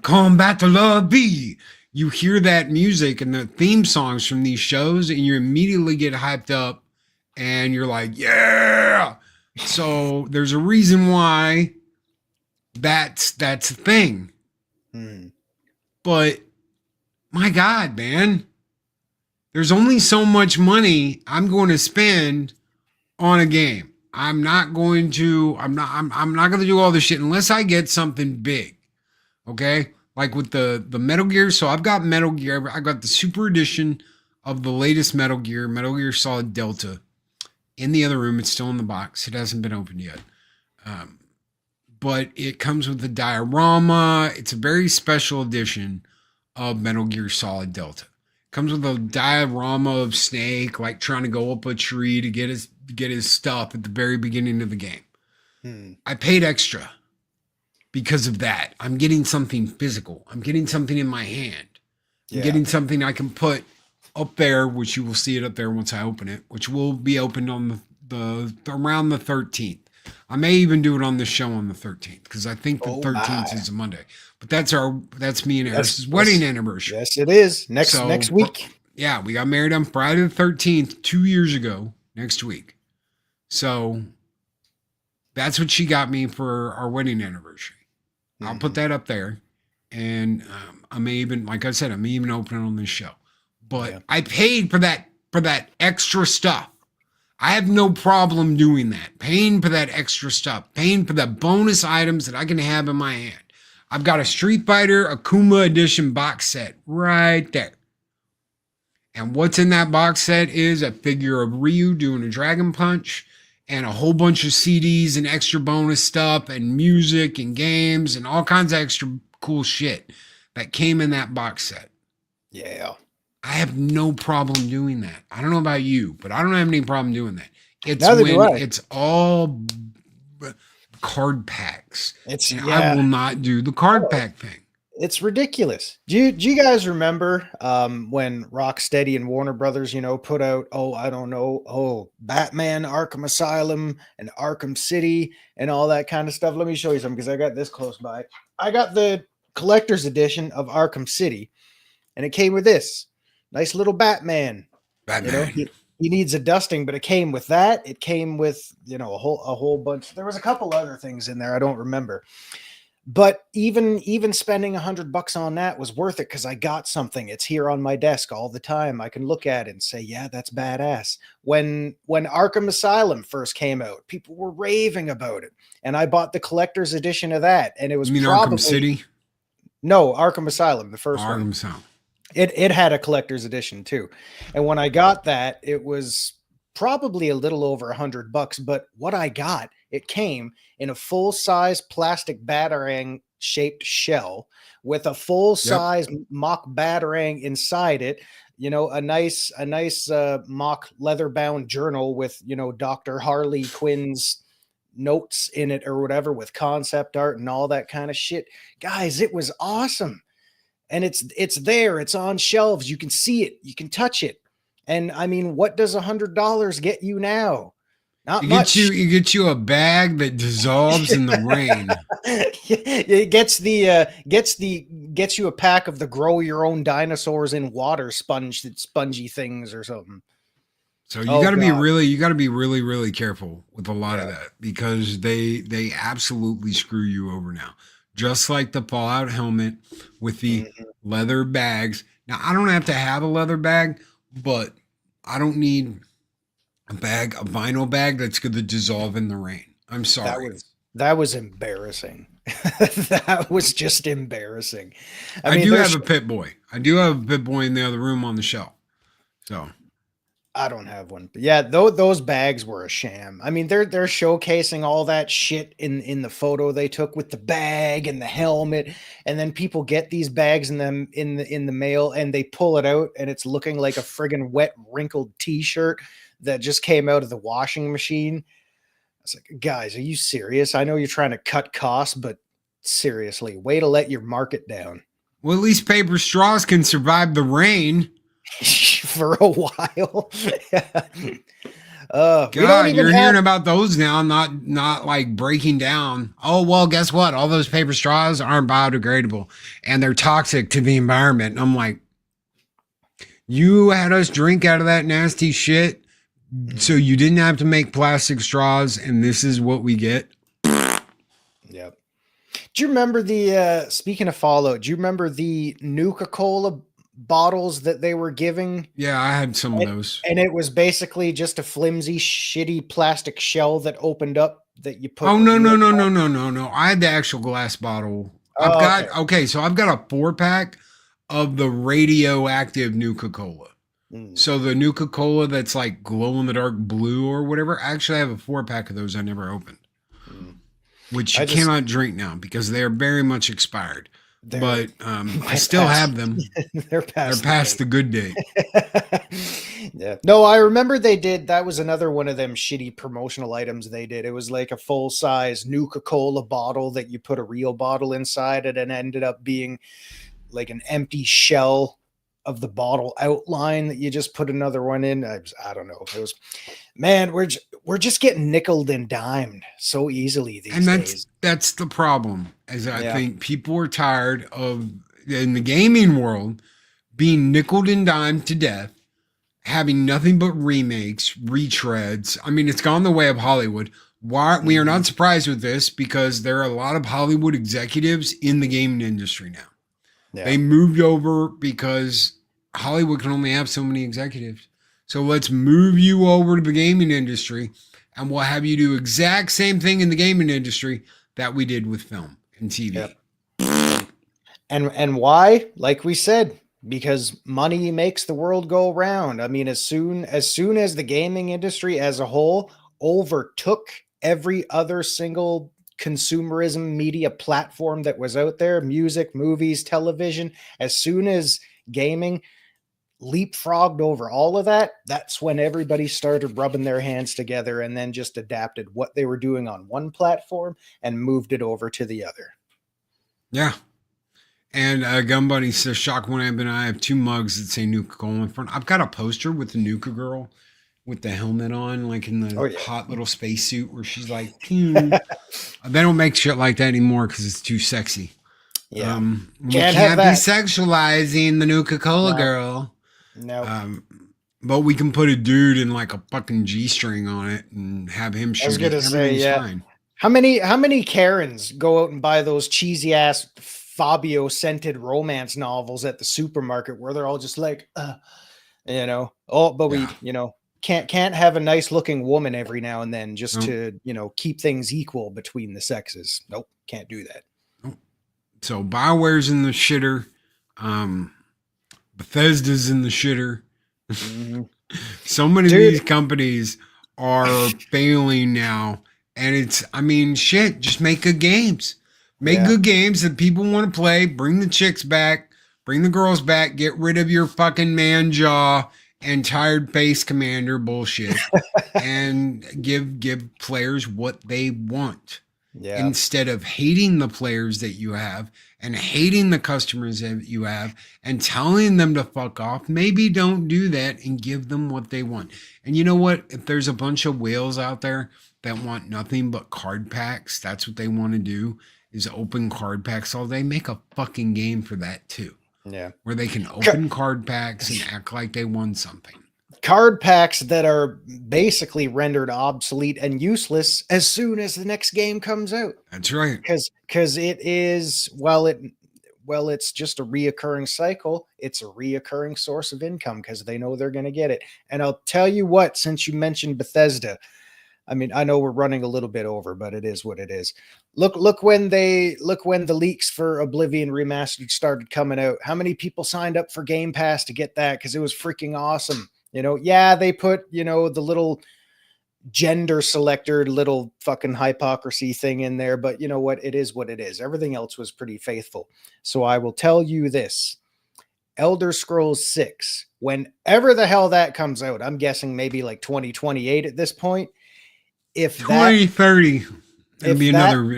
Combat to Love Be. You hear that music and the theme songs from these shows, and you immediately get hyped up, and you're like, yeah. So there's a reason why that's a thing. But my God, man, there's only so much money I'm going to spend on a game. I'm not going to do all this shit unless I get something big. Okay? Like with the Metal Gear. So I've got Metal Gear. I got the Super Edition of the latest Metal Gear Solid Delta, in the other room. It's still in the box. It hasn't been opened yet. But it comes with a diorama. It's a very special edition of Metal Gear Solid Delta. It comes with a diorama of Snake, like trying to go up a tree to get his stuff at the very beginning of the game. I paid extra because of that. I'm getting something physical. I'm getting something in my hand. I'm getting something I can put up there, which you will see it up there once I open it, which will be opened on the around the 13th. I may even do it on the show on the 13th because I think the 13th is a Monday. But that's me and Harris's wedding anniversary. Yes, it is. Next week. Yeah, we got married on Friday the 13th, 2 years ago, next week. So that's what she got me for our wedding anniversary. I'll put that up there. And I may even, like I said, I may even open it on this show. But I paid for that extra stuff. I have no problem doing that. Paying for that extra stuff. Paying for the bonus items that I can have in my hand. I've got a Street Fighter Akuma Edition box set right there. And what's in that box set is a figure of Ryu doing a Dragon Punch and a whole bunch of CDs and extra bonus stuff and music and games and all kinds of extra cool shit that came in that box set. Yeah. I have no problem doing that. I don't know about you, but I don't have any problem doing that. It's all card packs. I will not do the card pack thing. It's ridiculous. Do you guys remember when Rocksteady and Warner Brothers, put out, Batman Arkham Asylum and Arkham City and all that kind of stuff? Let me show you something because I got this close by. I got the collector's edition of Arkham City, and it came with this nice little Batman. He needs a dusting, but it came with that. It came with a whole bunch. There was a couple other things in there I don't remember. But even spending $100 on that was worth it because I got something. It's here on my desk all the time. I can look at it and say, yeah, that's badass. When Arkham Asylum first came out, people were raving about it. And I bought the collector's edition of that. And it was Arkham City? No, Arkham Asylum, the first one. Arkham Asylum. It had a collector's edition too. And when I got that, it was probably a little over $100. But what I got, it came in a full-size plastic Batarang shaped shell with a full-size mock Batarang inside it. A nice mock leather-bound journal with Dr. Harley Quinn's notes in it or whatever, with concept art and all that kind of shit. Guys, it was awesome. And it's there. It's on shelves. You can see it. You can touch it. And I mean, what does $100 get you now? Not You much. get you a bag that dissolves in the rain. It gets you a pack of the grow your own dinosaurs in water spongy things or something. So you Oh, got to be God. really, really careful with a lot of Yeah. that because they absolutely screw you over now. Just like the Fallout helmet with the Mhm. leather bags. Now I don't have to have a leather bag, but I don't need a vinyl bag that's going to dissolve in the rain. I'm sorry. That was embarrassing. That was just embarrassing. I mean, do there's have a pit boy. I do have a pit boy in the other room on the shelf. So I don't have one, but yeah, those bags were a sham. I mean, they're showcasing all that shit in the photo they took with the bag and the helmet, and then people get these bags in them in the mail, and they pull it out, and it's looking like a friggin' wet, wrinkled T-shirt that just came out of the washing machine. I was like, guys, are you serious? I know you're trying to cut costs, but seriously, way to let your market down well, at least paper straws can survive the rain. for a while. We don't God, even you're have. hearing about those now, not like breaking down. Oh, well, guess what? All those paper straws aren't biodegradable and they're toxic to the environment. And I'm like, you had us drink out of that nasty shit, so you didn't have to make plastic straws, and this is what we get. Yep. Do you remember the speaking of Fallout, do you remember the Nuka-Cola bottles that they were giving? Yeah, I had some of those. And it was basically just a flimsy, shitty plastic shell that opened up that you put. Oh no. I had the actual glass bottle. I've Oh, got okay. so I've got a 4-pack of the radioactive Nuka-Cola. Mm. So the Nuka-Cola that's like glow in the dark blue or whatever. Actually, I have a 4-pack of those I never opened, which you cannot drink now because they are very much expired. But I still have them. They're Past the good day. Yeah. No, I remember they did. That was another one of them shitty promotional items they did. It was like a full size Nuka-Cola bottle that you put a real bottle inside it, and ended up being like an empty shell of the bottle outline that you just put another one in. I don't know. It was, man, we're just getting nickeled and dimed so easily these days. That's the problem. As I think people are tired of in the gaming world being nickeled and dimed to death, having nothing but remakes, retreads. I mean, it's gone the way of Hollywood. Why we are not surprised with this because there are a lot of Hollywood executives in the gaming industry now. Yeah. They moved over because Hollywood can only have so many executives. So let's move you over to the gaming industry and we'll have you do exact same thing in the gaming industry that we did with film and TV. Yep. And why? Like we said, because money makes the world go round. I mean, as soon as the gaming industry as a whole overtook every other single consumerism media platform that was out there, music, movies, television, as soon as gaming leapfrogged over all of that, that's when everybody started rubbing their hands together and then just adapted what they were doing on one platform and moved it over to the other. Yeah. And Gun Bunny says, Shock One Amp and I have 2 mugs that say Nuka-Cola in front. I've got a poster with the Nuka girl with the helmet on, like in the hot little spacesuit where she's like, pew. They don't make shit like that anymore because it's too sexy. Yeah. We can't be sexualizing the Nuka-Cola girl. No. But we can put a dude in like a fucking G-string on it and have him shoot. I was gonna say, yeah. Fine. How many Karens go out and buy those cheesy ass Fabio scented romance novels at the supermarket where they're all just like, but we, can't have a nice looking woman every now and then just to, keep things equal between the sexes. Nope. Can't do that. Nope. So BioWare's in the shitter. Bethesda's in the shitter. Mm-hmm. So many of these companies are failing now. And just make good games. Make good games that people want to play. Bring the chicks back. Bring the girls back. Get rid of your fucking man jaw and tired face commander bullshit. And give players what they want. Yeah. instead of hating the players that you have and hating the customers that you have and telling them to fuck off. Maybe don't do that and give them what they want. And you know what? If there's a bunch of whales out there that want nothing but card packs, that's what they want to do, is open card packs all day. Make a fucking game for that too. Yeah. Where they can open card packs and act like they won something. Card packs that are basically rendered obsolete and useless as soon as the next game comes out. That's right. Because it is, it's just a reoccurring cycle. It's a reoccurring source of income because they know they're going to get it. And I'll tell you what, since you mentioned Bethesda, I mean, I know we're running a little bit over, but it is what it is. Look when the leaks for Oblivion Remastered started coming out. How many people signed up for Game Pass to get that? Because it was freaking awesome. You know, yeah, they put, the little gender selector, little fucking hypocrisy thing in there, but you know what? It is what it is. Everything else was pretty faithful. So I will tell you this. Elder Scrolls 6, whenever the hell that comes out, I'm guessing maybe like 2028 at this point. If 2030, it'll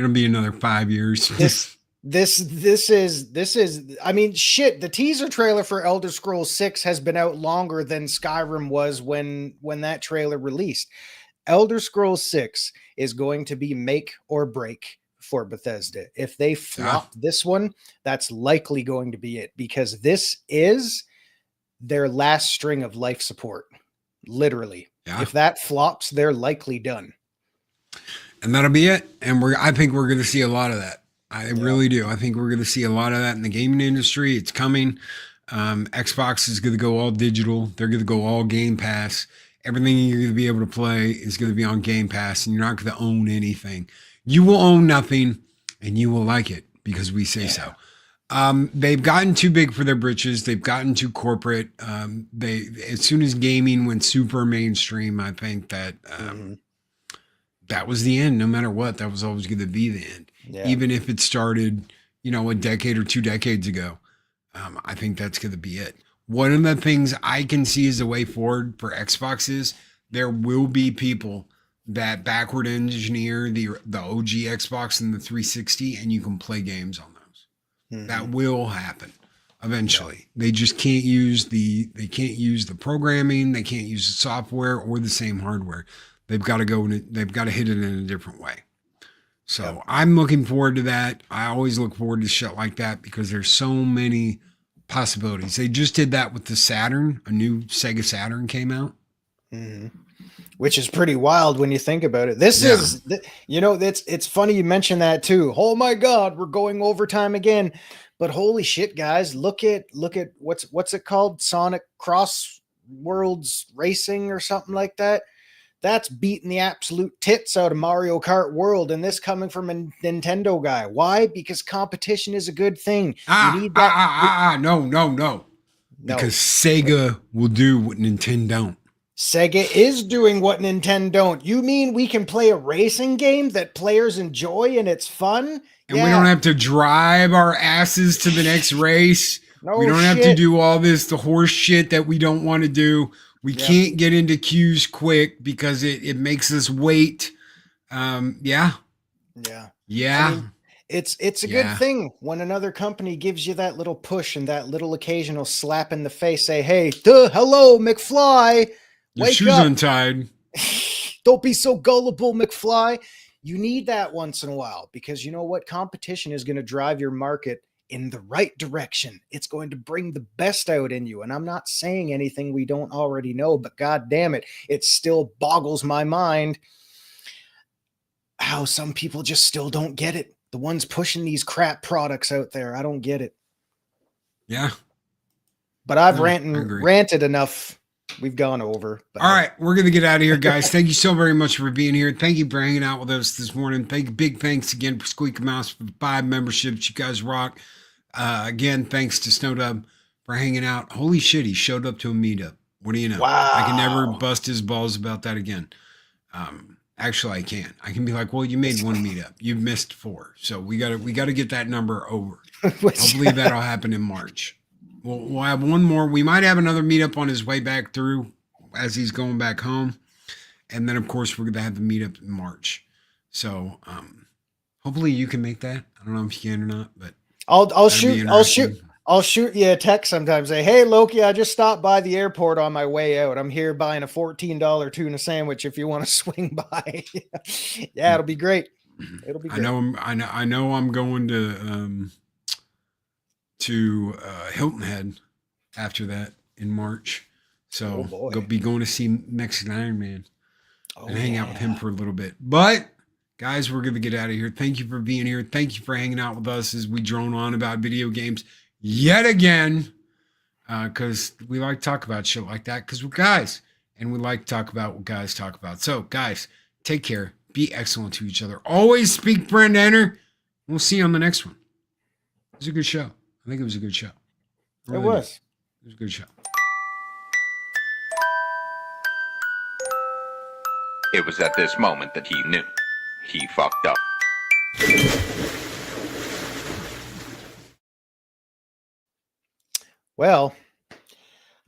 be another 5 years. This is, I mean, shit, the teaser trailer for Elder Scrolls 6 has been out longer than Skyrim was when that trailer released. Elder Scrolls 6 is going to be make or break for Bethesda. If they flop this one, that's likely going to be it, because this is their last string of life support. Literally. Yeah. If that flops, they're likely done. And that'll be it. And I think we're going to see a lot of that. I really do. I think we're going to see a lot of that in the gaming industry. It's coming. Xbox is going to go all digital. They're going to go all Game Pass. Everything you're going to be able to play is going to be on Game Pass, and you're not going to own anything. You will own nothing, and you will like it because we say so. They've gotten too big for their britches. They've gotten too corporate. As soon as gaming went super mainstream, I think that that was the end. No matter what, that was always going to be the end. Yeah. Even if it started, a decade or 2 decades ago, I think that's going to be it. One of the things I can see as a way forward for Xbox is there will be people that backward engineer the OG Xbox and the 360, and you can play games on those. Mm-hmm. That will happen eventually. Yeah. They just can't use the programming, they can't use the software or the same hardware. They've got to hit it in a different way. So I'm looking forward to that. I always look forward to shit like that because there's so many possibilities. They just did that with the Saturn. A new Sega Saturn came out. Mm-hmm. Which is pretty wild when you think about it. It's funny you mentioned that too. Oh my God, we're going overtime again. But holy shit, guys, look at what's it called? Sonic Cross Worlds Racing or something like that. That's beating the absolute tits out of Mario Kart World, and this coming from a Nintendo guy. Why? Because competition is a good thing. You need that. No. Because Sega will do what Nintendo don't. Sega is doing what Nintendo don't. You mean we can play a racing game that players enjoy and it's fun? And we don't have to drive our asses to the next race. We don't have to do all the horse shit that we don't want to do. We can't get into queues quick because it makes us wait. I mean, it's a good thing when another company gives you that little push and that little occasional slap in the face. Say, hey, hello, McFly. Your shoes up. Untied. Don't be so gullible, McFly. You need that once in a while because you know what? Competition is going to drive your market in the right direction. It's going to bring the best out in you. And I'm not saying anything we don't already know, but God damn it, it still boggles my mind how some people just still don't get it. The ones pushing these crap products out there, I don't get it. Yeah. But I've ranted enough. We've gone over. All right, we're going to get out of here, guys. Thank you so very much for being here. Thank you for hanging out with us this morning. Big thanks again for Squeaky Mouse for the 5 memberships. You guys rock. Again, thanks to Snowdub for hanging out. Holy shit, he showed up to a meetup. What do you know? Wow. I can never bust his balls about that again. Actually, I can. I can be like, well, you made 1 meetup. You've missed 4. So we got to get that number over. I believe that'll happen in March. We'll have 1 more. We might have another meetup on his way back through as he's going back home. And then, of course, we're going to have the meetup in March. So Hopefully you can make that. I don't know if you can or not, but I'll that'd be interesting. I'll shoot you a text sometimes. Say, hey Loki, I just stopped by the airport on my way out. I'm here buying a $14 tuna sandwich. If you want to swing by, yeah, it'll be great. It'll be great. I know. I'm going to Hilton Head after that in March. So be going to see Mexican Iron Man and hang out with him for a little bit. But guys, we're going to get out of here. Thank you for being here. Thank you for hanging out with us as we drone on about video games yet again. Because we like to talk about shit like that because we're guys. And we like to talk about what guys talk about. So guys, take care. Be excellent to each other. Always speak friend enter. We'll see you on the next one. It was a good show. I think it was a good show. It was. It was a good show. It was at this moment that he knew. He fucked up. Well,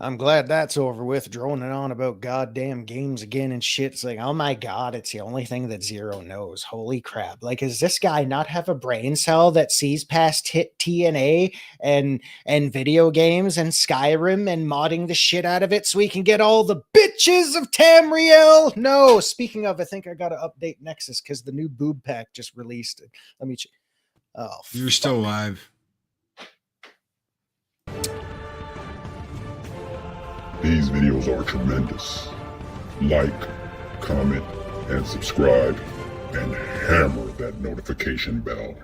I'm glad that's over with. Droning on about goddamn games again and shit. It's like, oh my God, it's the only thing that Zero knows. Holy crap. Like, does this guy not have a brain cell that sees past TNA and video games and Skyrim and modding the shit out of it so he can get all the bitches of Tamriel? No. Speaking of, I think I got to update Nexus because the new boob pack just released it. Let me check. Oh, you're still alive. These videos are tremendous. Like, comment, and subscribe, and hammer that notification bell.